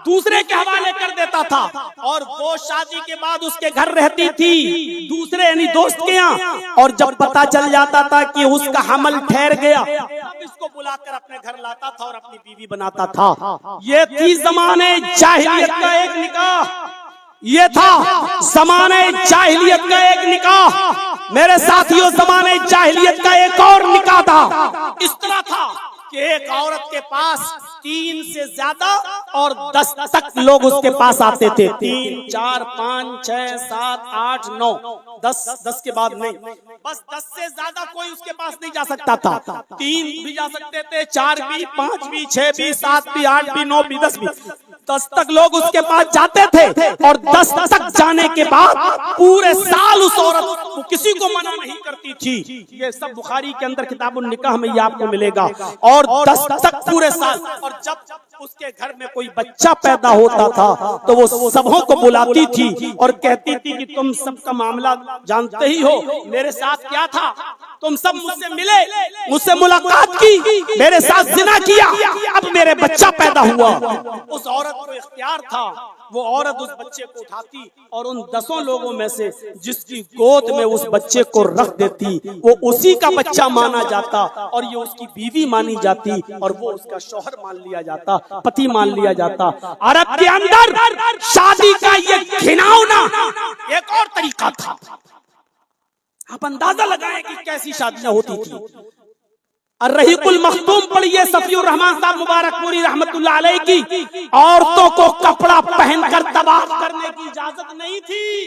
A: दूसरे के हवाले कर देता था। और वो शादी के बाद उसके घर रहती थी दूसरे यानी दोस्त के यहाँ, और जब पता चल जाता था कि उसका हमल ठहर गया तब इसको बुलाकर अपने घर लाता था और अपनी बीवी बनाता था। ये थी ज़माने जाहिलियत का एक निकाह, ये था ज़माने जाहिलियत का एक निकाह। मेरे साथियों ज़माने जाहिलियत का एक और निकाह था। इस तरह था कि एक औरत के पास 3 से ज्यादा और 10 तक लोग उसके पास आते थे। 3, 4, 5, 6, 7, 8, 9, 10 के बाद नहीं, बस 10 से ज्यादा कोई उसके पास नहीं जा सकता था। 3 भी जा सकते थे, 4 भी, 5 भी, 6 भी, 7 भी, 8 भी, 9 भी, 10 भी। 10 तक लोग उसके पास जाते थे और 10 तक जाने के बाद पूरे साल उस औरत को किसी को मना नहीं करती थी। ये सब बुखारी के अंदर किताबुल निकाह में ये आपको मिलेगा। और 10 तक पूरे साल। और जब उसके घर में कोई बच्चा पैदा होता था तो वो सबों को बुलाती थी और कहती थी कि तुम सबका मामला जानते ही हो, मेरे साथ क्या था, तुम सब मुझसे मिले, मुझसे मुलाकात की, मेरे साथ जिना किया, अब मेरे बच्चा पैदा हुआ। उस औरत को इख्तियार था, वो औरत उस बच्चे को उठाती और उन 10 लोगों में से जिसकी गोद में उस बच्चे को रख देती, वो उसी का बच्चा माना जाता और ये उसकी बीवी मानी जाती और वो उसका शौहर मान लिया जाता, पति मान लिया जाता। अरब के अंदर शादी का ये घिनौना एक और तरीका था। आप अंदाजा लगाएं कि कैसी शादियां होती थी। अर्रहीकुल मखतूम पढ़िए सफीउर रहमान साहब मुबारकपुरी रहमतुल्लाह अलैह की। औरतों को कपड़ा पहनकर तवाफ करने की इजाजत नहीं थी।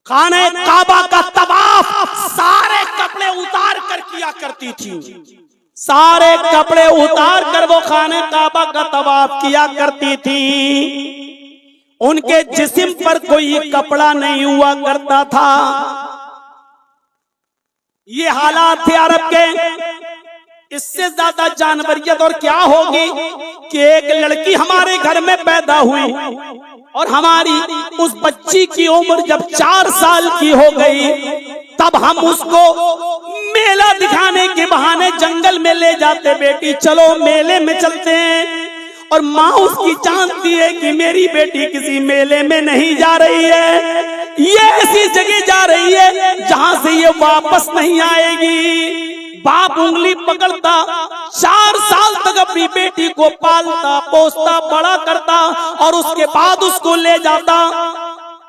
A: खाने काबा का तवाफ सारे कपड़े उतार कर किया करती थी। सारे कपड़े उतार कर वो खाने काबा का तवाफ किया करती थी। उनके जिस्म पर कोई कपड़ा नहीं हुआ करता था। ये हालात थे अरब के। इससे ज्यादा जानवरियत और क्या होगी कि एक लड़की हमारे घर में पैदा हुई और हमारी उस बच्ची की उम्र जब 4 साल की हो गई, तब हम उसको मेला दिखाने के बहाने जंगल में ले जाते। बेटी चलो मेले में चलते हैं। और माँ उसकी जानती है कि मेरी बेटी किसी मेले में नहीं जा रही है, ये ऐसी जगह जा रही है जहां से ये वापस नहीं आएगी। बाप उंगली पकड़ता, 4 साल तक अपनी बेटी को पालता पोसता बड़ा करता और उसके बाद उसको ले जाता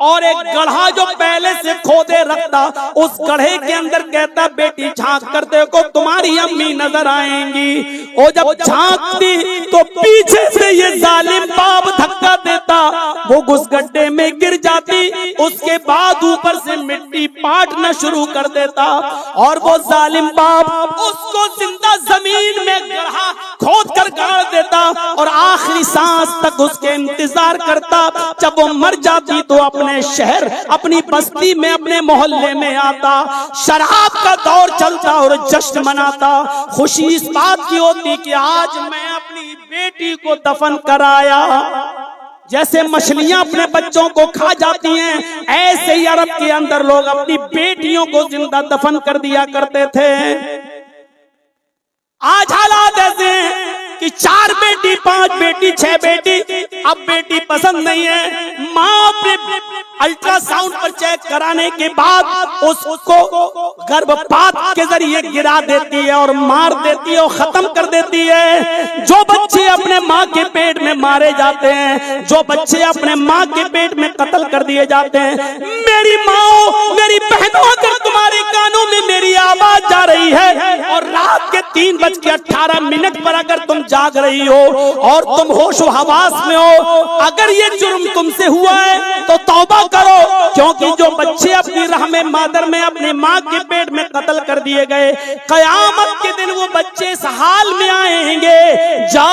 A: और एक गढ़ा जो पहले से खोदे रखता, उस गढ़े के अंदर कहता बेटी झांक कर देखो तुम्हारी अम्मी नजर आएंगी। और जब झांकती तो पीछे से ये जालिम बाप धक्का देता, वो उस गड्ढे में गिर जाती। उसके बाद ऊपर से मिट्टी पाटना शुरू कर देता और वो जालिम बाप उसको जिंदा जमीन में गढ़ा खोद कर गाड़ देता और आखिरी सांस तक उसके इंतजार करता। जब वो मर जाती तो अपने शहर, अपनी बस्ती में, अपने मोहल्ले में आता, शराब का दौर चलता और जश्न मनाता। खुशी इस बात की होती कि आज मैं अपनी बेटी को दफन कराया। जैसे मछलियां अपने बच्चों को खा जाती हैं, ऐसे ही अरब के अंदर लोग अपनी बेटियों को जिंदा दफन कर दिया करते थे। आज हालात ऐसे हैं कि 4 बेटी 5 बेटी 6 बेटी, अब बेटी पसंद नहीं है। माँ अपने अल्ट्रासाउंड पर चेक कराने के बाद उसको गर्भपात के जरिए गिरा देती है और मार देती है और खत्म कर देती है। जो बच्चे अपने माँ के पेट में मारे जाते हैं, जो बच्चे अपने माँ के पेट में कत्ल कर दिए जाते हैं, मेरी माँ मेरी बहनों, अगर तुम्हारे कानों में मेरी आवाज जा रही है और रात के 3:18 पर अगर तुम जाग रही हो और तुम होश हवास में हो, अगर ये जुर्म तुमसे हुआ है तो तौबा करो, क्योंकि जो बच्चे अपनी रहमे मादर में अपने माँ के पेट में कत्ल कर दिए गए, कयामत के दिन वो बच्चे इस हाल में आएंगे। जा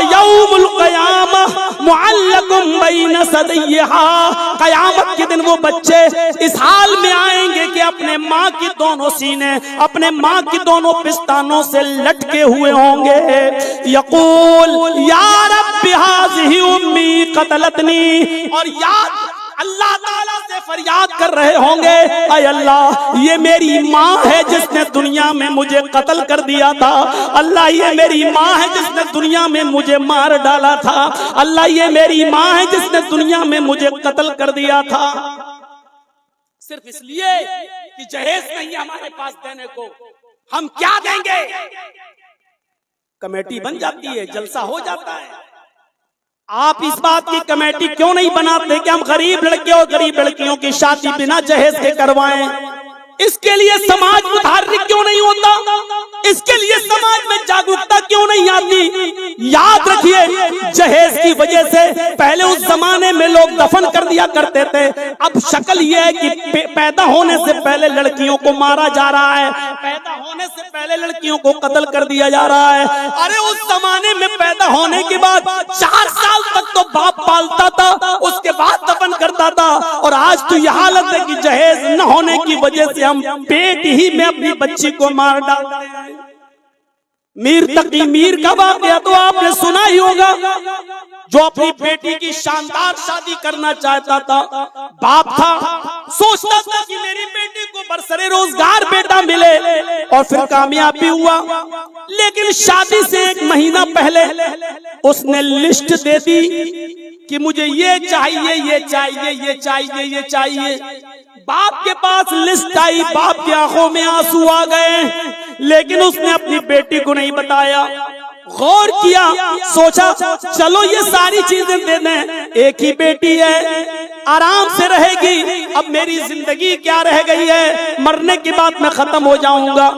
A: यौमुल क़यामा मुअल्लकुम बैन सदियहा, कयामत के दिन वो बच्चे इस हाल में आएंगे कि अपने माँ की दोनों सीने, अपने माँ की दोनों पिस्तानों से लटके हुए होंगे। यक़ूल या रब्बी हाज़िही उम्मी क़तलतनी, और याद अल्लाह ताला से फरियाद कर रहे होंगे, ऐ अल्लाह ये मेरी माँ है जिसने दुनिया में मुझे कत्ल कर दिया था। अल्लाह ये मेरी माँ है जिसने दुनिया में मुझे मार डाला था। अल्लाह ये मेरी माँ है जिसने दुनिया में मुझे कत्ल कर दिया था। सिर्फ इसलिए कि जहेज नहीं हमारे पास देने को, हम क्या देंगे? कमेटी बन जाती है, जलसा हो जाता है। आप इस बात की कमेटी क्यों नहीं बनाते कि हम गरीब लड़के और गरीब लड़कियों की शादी बिना जहेज के करवाएं? इसके लिए समाज मुतहर्रिक क्यों नहीं होता? इसके लिए समाज में जागरूकता क्यों नहीं आती? याद रखिए, जहेज की वजह से पहले उस जमाने में लोग दफन कर दिया करते थे। अब शक्ल यह है कि पैदा होने से पहले लड़कियों को मारा जा रहा है, पैदा होने से पहले लड़कियों को कत्ल कर दिया जा रहा है। अरे उस जमाने में पैदा होने के बाद 4 साल तक तो बाप पालता था, उसके बाद दफन करता था। और आज तो यह हालत है कि जहेज न होने की वजह से हम पेट ही में अपनी बच्ची को मार डालते हैं। मीर तकी मीर का वाकया तो आपने सुना ही होगा, जो अपनी बेटी की शानदार शादी करना चाहता था। बाप था, सोचता था कि मेरी बेटी को बरसरे रोजगार बेटा मिले, और फिर कामयाबी हुआ। लेकिन शादी से 1 महीना पहले उसने लिस्ट दे दी कि मुझे ये चाहिए, ये चाहिए, ये चाहिए, ये चाहिए। बाप के पास लिस्ट आई, बाप की आंखों में आंसू आ गए, लेकिन उसने अपनी बेटी को नहीं बताया। गौर किया, सोचा चलो ये सारी चीजें दे दें, एक ही बेटी है, आराम से रहेगी। अब मेरी जिंदगी क्या रह गई है, मरने के बाद मैं खत्म हो जाऊंगा।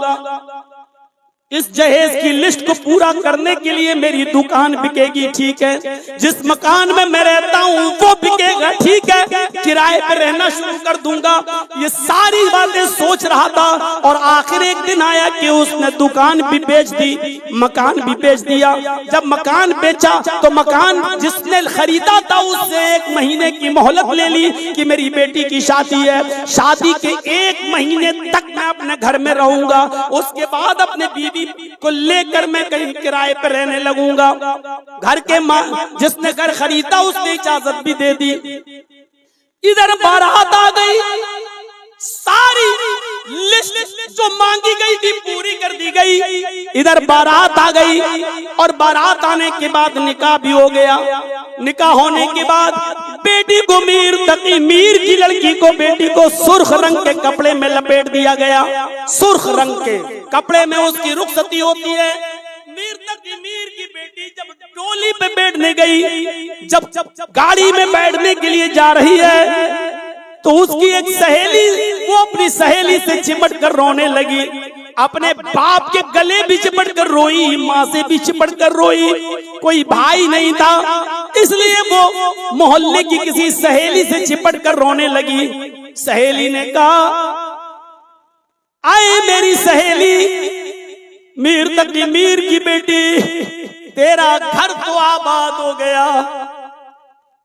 A: इस जहेज की लिस्ट को पूरा करने के लिए मेरी दुकान बिकेगी, ठीक है, जिस मकान में मैं रहता हूँ वो बिकेगा, ठीक है, किराए पे रहना शुरू कर दूंगा। ये सारी बातें सोच रहा था और आखिर एक दिन आया कि उसने दुकान भी बेच दी, मकान भी बेच दिया। जब मकान बेचा तो मकान जिसने खरीदा था उससे 1 महीने की मोहलत ले ली कि मेरी बेटी की शादी है, शादी के 1 महीने तक मैं अपने घर में रहूंगा, उसके बाद अपने बीवी को लेकर मैं कहीं किराए पर रहने लगूंगा। घर के जिसने घर खरीदा उसने इजाजत भी दे दी। इधर बारात आ गई, सारी लिस्ट जो मांगी गई थी पूरी कर दी गई। इधर बारात आ गई और बारात आने के बाद निकाह भी हो गया। निकाह होने के बाद बेटी को मीर की लड़की को, बेटी को सुर्ख रंग के कपड़े में लपेट दिया गया। सुर्ख रंग के कपड़े में उसकी रुखसती होती है। मीर की बेटी जब डोली पे बैठने गई, जब गाड़ी में बैठने के लिए जा रही है तो उसकी एक सहेली, वो अपनी सहेली से चिपट कर रोने लगी। अपने बाप के गले भी चिपट कर रोई, माँ से भी चिपट कर रोई। कोई भाई नहीं था इसलिए वो मोहल्ले की किसी सहेली से चिपट कर रोने लगी। सहेली ने कहा, आए मेरी सहेली मीर की बेटी, तेरा घर तो आबाद हो गया।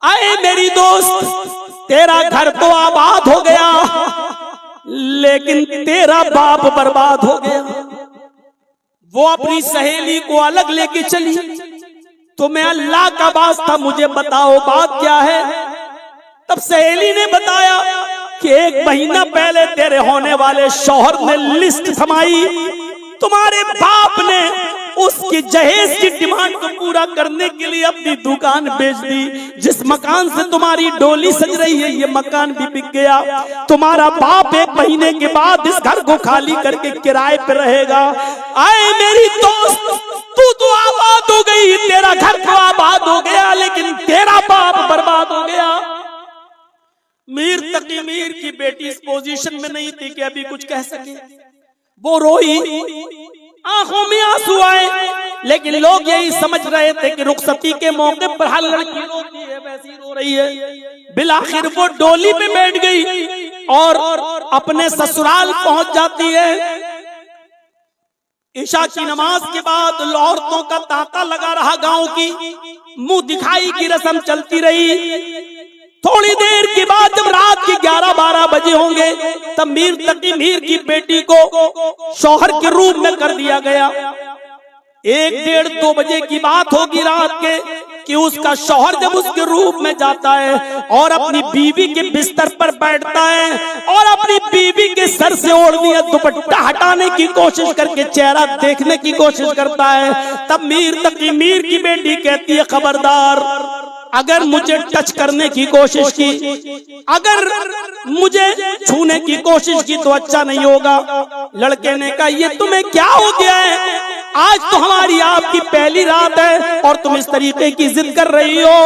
A: आए मेरी दोस्त, तेरा घर तो आबाद हो गया लेकिन तेरा बाप बर्बाद हो गया। वो अपनी सहेली को अलग लेके चली। तुम्हें अल्लाह का वास्ता मुझे बताओ बात क्या है। तब सहेली ने बताया कि 1 महीना पहले तेरे होने वाले शौहर ने लिस्ट थमाई, तुम्हारे बाप ने उसकी जहेज की डिमांड को पूरा करने के लिए अपनी दुकान बेच दी। जिस मकान से तुम्हारी डोली सज रही है ये मकान भी बिक गया। तुम्हारा बाप 1 महीने के बाद इस घर को खाली करके किराए पे रहेगा। आए मेरी दोस्त, तू तो आबाद हो गई, तेरा घर तो आबाद हो गया लेकिन तेरा बाप बर्बाद हो गया। मीर की बेटी इस पोजीशन में नहीं थी कि अभी कुछ कह सके। वो रोई, आंखों में आंसू आए, लेकिन लोग यही समझ रहे थे कि रुखसती के मौके पर हर लड़की रोती है वैसी रो रही है। बिलाखिर वो डोली पे बैठ गई और अपने ससुराल पहुंच जाती है। ईशा की नमाज के बाद औरतों का तांता लगा रहा, गांव की मुंह दिखाई की रस्म चलती रही। थोड़ी देर के बाद जब रात के 11-12 बजे होंगे तब मीर की बेटी को शौहर के रूम में कर दिया गया। 1-1:30-2 बजे की बात होगी रात के कि उसका शौहर जब उसके रूम में जाता है और अपनी बीवी के बिस्तर पर बैठता है और अपनी बीवी के सर से ओढ़नी है दुपट्टा हटाने की कोशिश करके चेहरा देखने की कोशिश करता है, तब मीर की बेटी कहती है, खबरदार, अगर मुझे टच करने की कोशिश की, अगर मुझे छूने की कोशिश की तो अच्छा नहीं होगा। लड़के ने कहा, ये तुम्हें क्या हो गया है? आज तो हमारी आपकी पहली रात है और तुम इस तरीके की जिद कर रही हो।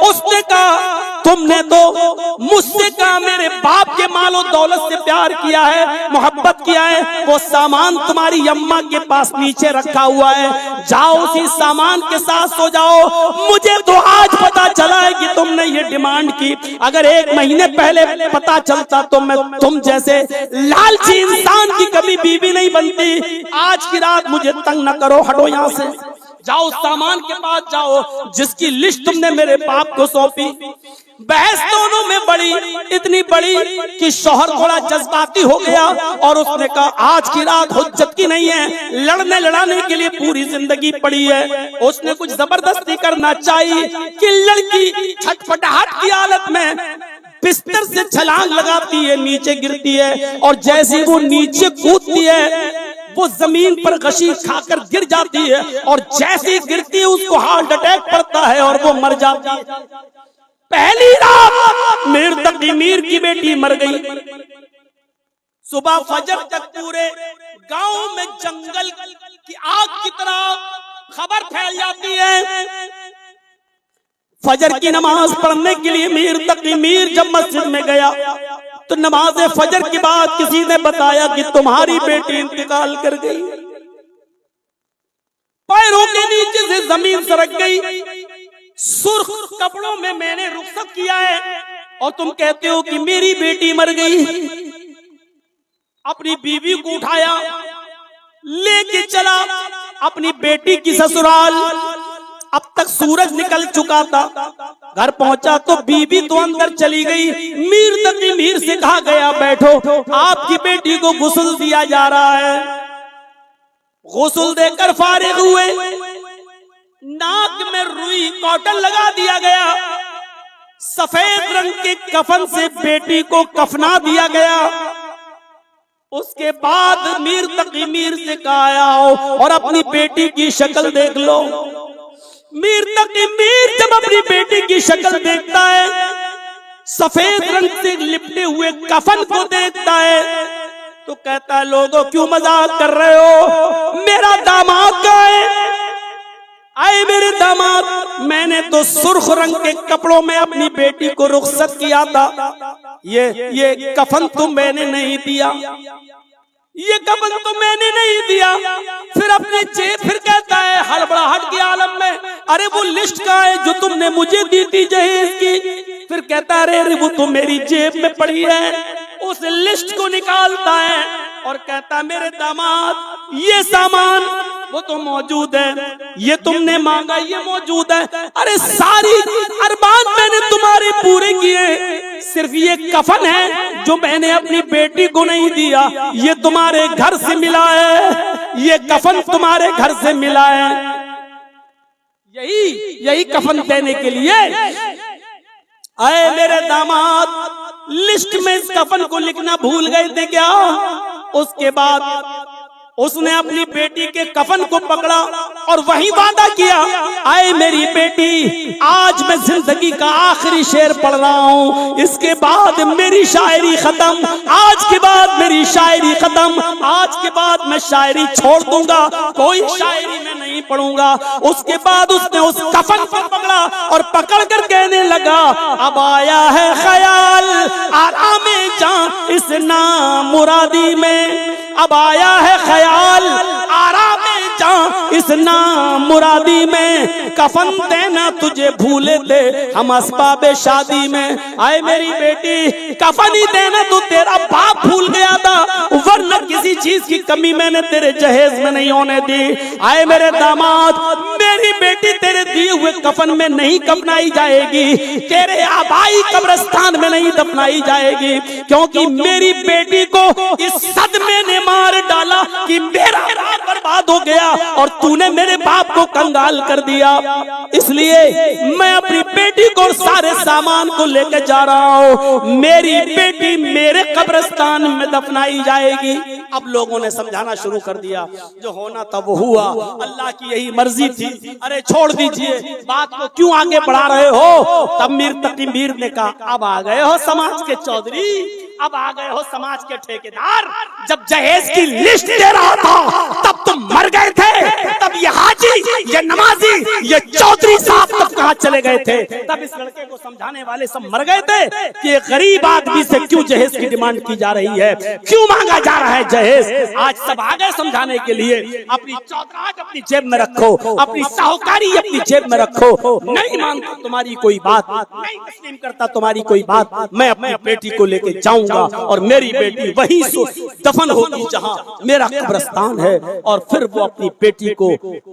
A: उसने कहा, तुमने तो मुझसे कहा मेरे बाप के मालो दौलत से प्यार किया है, मोहब्बत किया है, वो सामान तुम्हारी अम्मा के पास नीचे रखा हुआ है, जाओ उसी सामान के साथ सो जाओ। मुझे तो आज पता चला है कि तुमने ये डिमांड की। अगर 1 महीने पहले पता चलता तो मैं तुम जैसे लालची इंसान की कभी बीवी नहीं बनती। आज की रात मुझे तंग न करो, हटो यहाँ से, जाओ सामान के पास जाओ जिसकी लिस्ट तुमने मेरे बाप को सौंपी। बहस दोनों में बड़ी, इतनी बड़ी कि शौहर थोड़ा जज्बाती हो गया और उसने कहा, आज की रात हुज्जत की नहीं है, लड़ने लड़ाने के लिए पूरी जिंदगी पड़ी है। उसने कुछ जबरदस्ती करना चाहिए कि लड़की छटपटाहट की हालत में बिस्तर से छलांग लगाती है, नीचे गिरती है और जैसे वो नीचे कूदती है वो जमीन पर गशी खाकर गिर जाती है और जैसे ही गिरती है उसको हार्ट अटैक पड़ता है और वो मर जाती है। पहली रात मीर की बेटी मर गई। सुबह फजर तक पूरे गांव में जंगल की आग की तरह खबर फैल जाती है। फजर की नमाज पढ़ने के लिए मीर जब मस्जिद में गया तो नमाज फजर के बाद किसी ने बताया कि तुम्हारी बेटी इंतकाल कर गई। पैरों के नीचे से जमीन सरक गई। सुर्ख कपड़ों में मैंने रुखसत किया है और तुम कहते हो कि मेरी बेटी मर गई। अपनी बीवी को उठाया, लेके चला अपनी बेटी की ससुराल। अब तक सूरज निकल चुका था। घर पहुंचा तो बीवी तो अंदर चली गई। मीर तकी मीर से कहा गया, बैठो, आपकी बेटी को गुस्ल दिया जा रहा है। गुस्ल देकर फारिग हुए। नाक में रुई कॉटन लगा दिया गया। सफेद रंग के कफन से बेटी को कफना दिया गया। उसके बाद मीर तकी मीर से कहा, आओ और अपनी बेटी की शक्ल देख लो। मीर तकी मीर जब अपनी बेटी की शक्ल देखता है, सफेद रंग से लिपटे हुए कफन को देखता है, तो कहता है, लोगों क्यों मजाक कर रहे हो? मेरा दामाद कहाँ है? आए मेरे दामाद, मैंने तो सुर्ख रंग के कपड़ों में अपनी बेटी को रुखसत किया था। ये कफन तो मैंने नहीं दिया, ये कफन तो मैंने नहीं दिया। फिर अपनी जेब, फिर कहता है हड़बड़ाहट के आलम में, अरे वो लिस्ट कहाँ है जो तुमने मुझे दी थी जहेज की? फिर कहता है, अरे वो तो मेरी जेब में पड़ी है। उस लिस्ट को निकालता है और कहता है, मेरे दामाद, ये सामान वो तो मौजूद है, ये तुमने मांगा, ये मौजूद है। अरे सारी अरमान मैंने तुम्हारे पूरे किए, सिर्फ ये कफन है जो मैंने अपनी बेटी को नहीं दिया। ये तुम्हारे घर से मिला है, ये कफन तुम्हारे घर से मिला है। यही कफन देने के लिए आए मेरे दामाद। लिस्ट में इस कफन को लिखना भूल गए थे क्या? उसके बाद उसने अपनी बेटी के कफन को पकड़ा और वही वादा किया, आए मेरी बेटी, आज मैं जिंदगी का आखिरी शेर पढ़ रहा हूँ, इसके बाद मेरी शायरी खत्म, आज के बाद मेरी शायरी खत्म, आज के बाद मैं शायरी छोड़ दूंगा, कोई शायरी मैं नहीं पढ़ूंगा। उसके बाद उसने उस कफन को पकड़ा और पकड़ कर कहने लगा, अब आया है ख्याल आराम जान इस नामुरादी में, अब आया है ख्याल आराम जान इस नामुरादी में, कफन देना तुझे भूले थे हम असबाबे शादी में। आए मेरी बेटी, कफन ही देना तो तेरा बाप भूल गया था, वरना किसी चीज की कमी मैंने तेरे जहेज में नहीं होने दी। आए मेरे दामाद, मेरी बेटी तेरे दिए हुए कफन में नहीं कफनाई जाएगी, तेरे आबाई कब्रिस्तान में नहीं दफनाई जाएगी, क्योंकि मेरी बेटी को इस सदमे ने मार डाला कि मेरा बाप बर्बाद हो गया और तूने मेरे बाप को कंगाल कर दिया। इसलिए मैं अपनी बेटी को सारे सामान को लेकर जा रहा हूँ, मेरी बेटी मेरे कब्रिस्तान में दफनाई जाएगी। अब लोगों ने समझाना शुरू कर दिया, जो होना था वो हुआ, अल्लाह की यही मर्जी थी, अरे छोड़ दीजिए, बात को क्यों आगे बढ़ा रहे हो? तब मीर तकी मीर ने कहा, अब आ गए हो समाज के चौधरी, अब आ गए हो समाज के ठेकेदार। जब जहेज की लिस्ट दे रहा था तब तुम मर गए थे, तब ये हाजी, ये नमाजी, ये चौधरी साहब तब कहाँ चले गए थे? तब इस लड़के को समझाने वाले सब मर गए थे कि ये गरीब आदमी से क्यों जहेज की डिमांड की जा रही है, क्यों मांगा जा रहा है जहेज। आज सब आ गए समझाने के लिए। अपनी चौधराहट अपनी जेब में रखो, अपनी साहूकारी अपनी जेब में रखो। नहीं मानता तुम्हारी कोई बात, नहीं तस्लीम करता तुम्हारी कोई बात, मैं अपनी बेटी को लेके जाऊंगा और मेरी बेटी वहीं दफन होगी जहां मेरा कब्रिस्तान है। और फिर वो अपनी बेटी को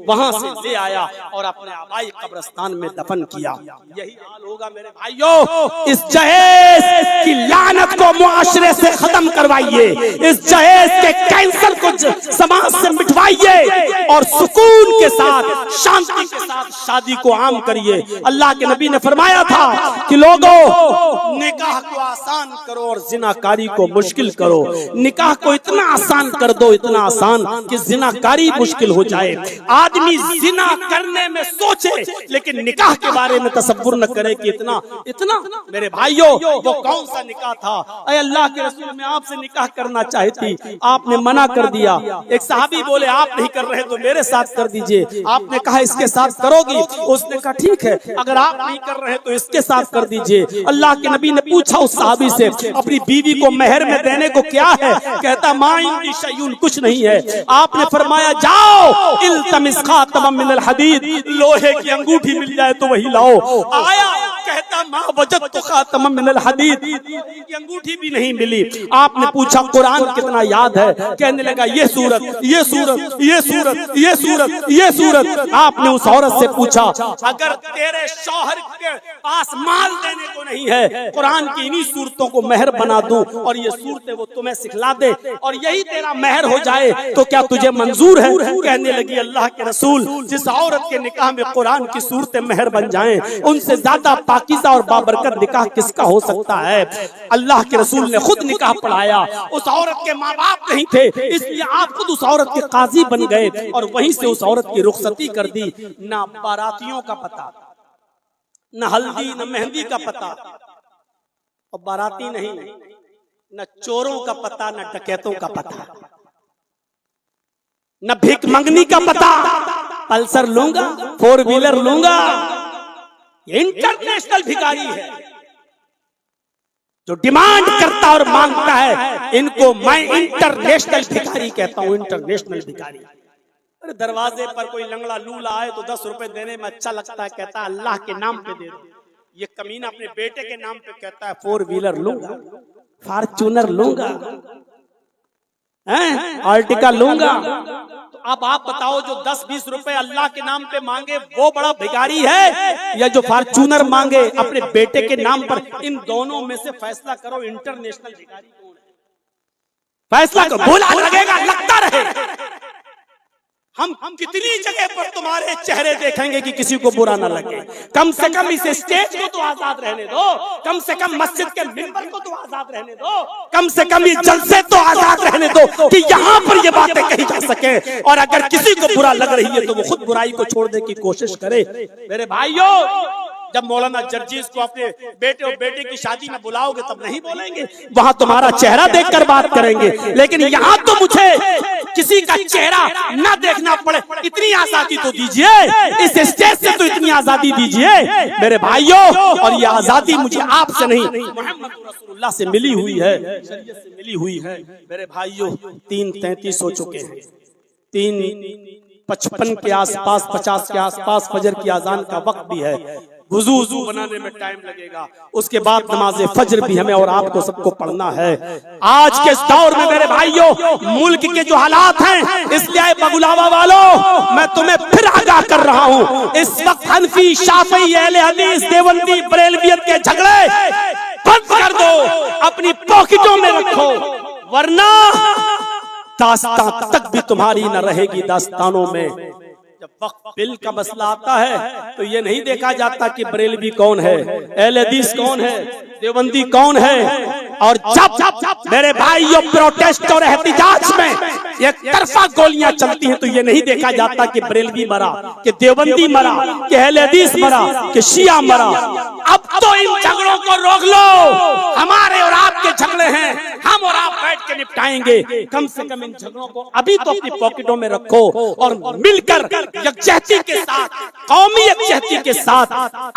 A: वहां से ले आया और अपने आबाई कब्रिस्तान में दफन किया। यही हाल होगा मेरे भाइयों। इस जहेज की लानत को मुआशरे से खत्म करवाइए, इस जहेज के कैंसर को समाज से मिटवाइए और सुकून के साथ, शांति के साथ शादी को आम करिए। अल्लाह के नबी ने फरमाया था कि लोगों, निकाह को आसान करो और जिनाकारी को मुश्किल करो। निकाह को इतना आसान कर दो, इतना आसान कि जिनाकारी मुश्किल हो जाए। आदमी जिना करने में सोचे लेकिन निकाह निकाह के बारे में तसव्वुर न करे कि इतना इतना। मेरे भाइयों, वो कौन सा निकाह था? अरे अल्लाह के रसूल, मैं आपसे निकाह करना चाहती, आपने मना कर दिया। एक सहाबी बोले आप नहीं कर रहे तो मेरे साथ कर दीजिए। आपने कहा इसके साथ करोगी? उसने कहा ठीक है, अगर आप नहीं कर रहे तो इसके साथ कर दीजिए। अल्लाह के नबी ने पूछा उस सहाबी से, अपनी बीवी को मेहर में देने को क्या है? कहता मा इंदी शैउन, कुछ नहीं है। आपने फरमाया जाओ इल्तमिस खातम मिनल हदीद, लोहे की अंगूठी मिल जाए तो वही लाओ। आया, कहता मा वजदतु खातम मिनल हदीद, की अंगूठी भी नहीं मिली। आपने पूछा कुरान कितना याद है? कहने लगा ये सूरत, ये सूरत, ये सूरत, ये सूरत, ये सूरत। आपने उस औरत से पूछा अगर तेरे शौहर के पास माल देने को नहीं है, कुरान की इन्हीं सूरतों को मेहर बना दूं और ये सूरतें वो तुम्हें सिखला दे और यही तेरा मेहर हो जाए तो क्या तुझे मंजूर है? कहने लगी अल्लाह के रसूल, जिस औरत के निकाह में कुरान की सूरतें मेहर बन जाएं, उनसे ज्यादा पाकीज़ा और बाबरकत निकाह किसका हो सकता है? अल्लाह के रसूल ने खुद निकाह पढ़ाया। उस औरत के माँ बाप नहीं थे, इसलिए आप खुद उस औरत के काजी बन गए और वहीं से उस औरत की रुखसती कर दी। ना बारातियों का पता, न हल्दी न मेहंदी का पता, और बाराती नहीं, न चोरों का पता, न डकैतों का पता, न भीख मंगनी का पता। पल्सर लूंगा, 4 व्हीलर लूंगा, ये इंटरनेशनल भिखारी है जो डिमांड करता और मांगता है। इनको मैं इंटरनेशनल भिखारी कहता हूं, इंटरनेशनल भिखारी। अरे दरवाजे पर कोई लंगड़ा लूला आए तो 10 रुपए देने में अच्छा लगता है, कहता है अल्लाह के नाम पे दे दो। ये कमीना अपने बेटे के नाम पे कहता है 4 व्हीलर लूंगा, फॉर्च्यूनर लूंगा, आर्टिका लूंगा। तो अब आप बताओ, जो 10-20 रुपए अल्लाह के नाम पे मांगे वो बड़ा भिखारी है, या जो फॉर्च्यूनर मांगे अपने बेटे के नाम पर? इन दोनों में से फैसला करो, इंटरनेशनल भिखारी कौन है? फैसला करो, बुरा लगेगा, लगता रहे। हम कितनी जगह पर तुम्हारे चेहरे देखेंगे कि किसी को बुरा ना लगे। कम से कम इस स्टेज को तो आजाद रहने दो, कम से कम मस्जिद के मिंबर को तो आजाद रहने दो, कम से कम ये जलसे तो आजाद रहने दो कि यहाँ पर ये बातें कही जा सके। और अगर किसी को बुरा लग रही है तो वो खुद बुराई को छोड़ने की कोशिश करे। मेरे भाइयों, जब मौलाना जर्जीस को अपने बेटे और बेटे की शादी में बुलाओगे तब नहीं बोलेंगे, वहां तुम्हारा चेहरा देखकर बात करेंगे। लेकिन यहाँ तो मुझे किसी का चेहरा न देखना पड़े, इतनी आजादी तो दीजिए, इस स्टेज से तो इतनी आजादी दीजिए मेरे भाइयों। और ये आजादी मुझे आपसे नहीं, मोहम्मद रसूलुल्लाह से मिली हुई है, शरीयत से मिली हुई है। मेरे भाइयों, 3:33 हो चुके हैं, 3:55 के आसपास, 50 के आसपास फजर की अजान का वक्त भी है। वुजू बनाने में टाइम लगेगा, उसके बाद नमाज़े फजर भी हमें और आपको सबको पढ़ना है। आज के इस दौर में मेरे भाइयों, मुल्क के जो हालात हैं, इसलिए बगुलावा वालों, मैं तुम्हें फिर आगाह कर रहा हूँ, इस वक्त हनफी, शाफी, अहले हदीस, देवबंदी, बरेलवियत के झगड़े बंद कर दो, अपनी पॉकेटों में रखो, वरना दास्तां तक भी तुम्हारी न रहेगी दास्तानों में। जब वक्त बिल का मसला आता है तो ये नहीं देखा जाता कि बरेलवी कौन है, अहले हदीस कौन है, देवबंदी कौन है। और जब मेरे भाइयों प्रोटेस्ट और एहतिजाज में एक तरफा गोलियां चलती हैं तो ये नहीं देखा जाता कि बरेलवी मरा, कि देवबंदी मरा, कि अहले हदीस मरा, कि शिया मरा। अब तो इन झगड़ों को रोक लो, हमारे और आपके झगड़े हैं, हम और आप बैठ के निपटाएंगे। कम से कम इन झगड़ों को अभी तो अपनी पॉकेटों में रखो और मिलकर यकजहती के साथ, कौमी यकजहती के साथ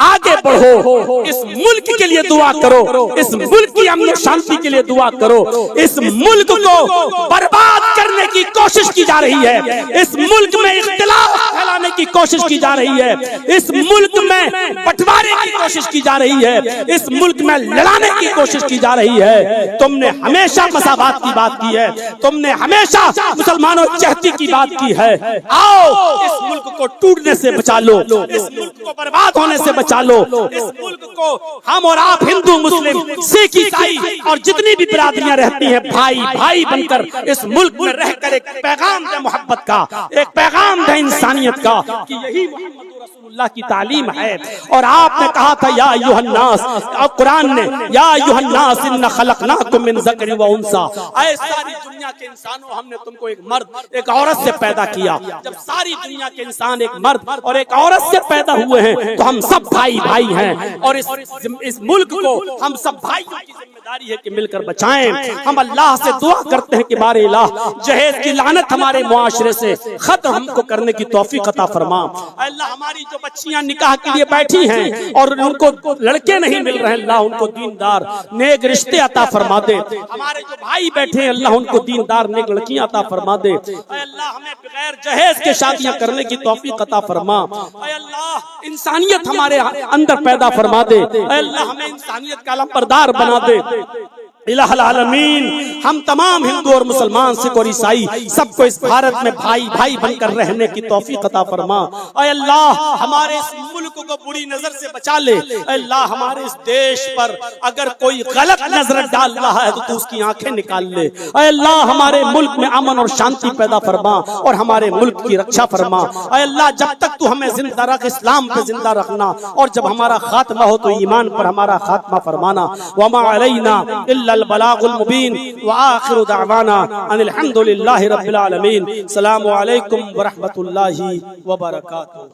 A: आगे बढ़ो। इस मुल्क के लिए दुआ करो, इस मुल्क की अमन शांति के लिए दुआ करो। इस मुल्क को बर्बाद करने की कोशिश की जा रही है, इस मुल्क में इख्तिलाफ फैलाने की कोशिश की जा रही है, इस मुल्क में बंटवारे की कोशिश की जा रही है, इस मुल्क में लड़ाने की कोशिश की जा रही है। तुमने हमेशा मसावात की बात की है, तुमने हमेशा मुसलमानों चहती की बात की है। आओ इस मुल्क को टूटने से बचा लो, इस मुल्क को बर्बाद होने से बचा लो। इस मुल्क को हम और आप, हिंदू, मुस्लिम, सिख, ईसाई और जितनी भी बिरादरियां रहती हैं, भाई भाई बनकर इस मुल्क में रहकर एक पैगाम दे मोहब्बत का, एक पैगाम दे इंसानियत का, कि यही रसूलुल्लाह की तालीम है। और आपने कहा था या अय्युहन्नास, और कुरान ने या अय्युहन्नास इन्ना खलकनाकुम मिन ज़करिन व उन्सा, ऐ सारी दुनिया के इंसानों हमने तुमको एक मर्द एक औरत से पैदा किया। जब सारी दुनिया के इंसान एक मर्द और एक औरत से पैदा हुए हैं तो हम सब भाई भाई हैं, और इस मुल्क को हम सब भाइयों की जिम्मेदारी है कि मिलकर बचाएं। हम अल्लाह से दुआ करते हैं कि बारे इलाह जहेज की लानत हमारे मुआशरे से खत्म हमको करने की तौफीक अता फरमा। अल्लाह हमारी जो बच्चियां निकाह के लिए बैठी हैं और उनको लड़के नहीं मिल रहे हैं, अल्लाह उनको दीनदार नेक रिश्ते अता फरमा दे। हमारे जो भाई बैठे हैं अल्लाह उनको दीनदार नेक लड़कियां अता फरमा दे। अल्लाह हमें बगैर जहेज के शादियां करने की तौफीक अता फरमा। अल्लाह इंसानियत हमारे अंदर पैदा फरमा दे। अल्लाह हमें इंसानियत का अलमबरदार बना दे। इलाहुल आलमीन हम तमाम हिंदू और मुसलमान, सिख और ईसाई सबको इस भारत में भाई भाई बनकर रहने की तौफीक अता फरमा। ऐ अल्लाह हमारे इस मुल्क को बुरी नजर से बचा ले। अल्लाह हमारे इस देश पर अगर कोई गलत नजर डाल रहा है तो तू उसकी आंखें निकाल ले। ऐ अल्लाह हमारे मुल्क में अमन और शांति पैदा फरमा और हमारे मुल्क की रक्षा फरमा। ऐ अल्लाह जब तक तू हमें जिंदा रख, इस्लाम पे जिंदा रखना, और जब हमारा खात्मा हो तो ईमान पर हमारा खात्मा फरमाना। वमा अलैना इल्ला अल बलागुल मुबीन व आखिरु दअवाना अनिल हम्दुलिल्लाहि रब्बिल आलमीन। अस्सलामु अलैकुम व रहमतुल्लाहि व बरकातुहू।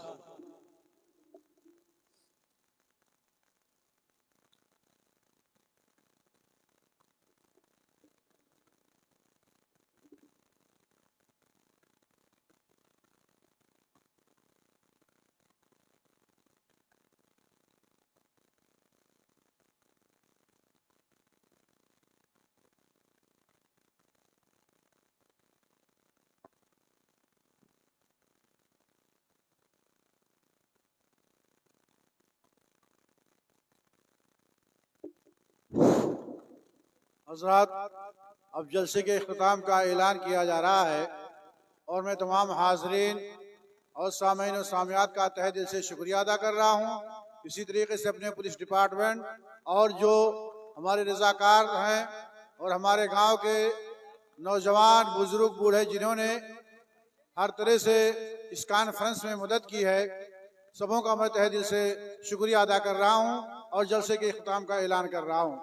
B: हज़रात, अब जलसे के इख्तिताम का ऐलान किया जा रहा है और मैं तमाम हाज़रीन और सामीन और सामियात का तहे दिल से शुक्रिया अदा कर रहा हूँ। इसी तरीके से अपने पुलिस डिपार्टमेंट और जो हमारे रज़ाकार हैं और हमारे गांव के नौजवान बुजुर्ग बूढ़े जिन्होंने हर तरह से इस कॉन्फ्रेंस में मदद की है, सबों का मैं तहे दिल से शुक्रिया अदा कर रहा हूँ और जलसे के इख्तिताम का ऐलान कर रहा हूँ।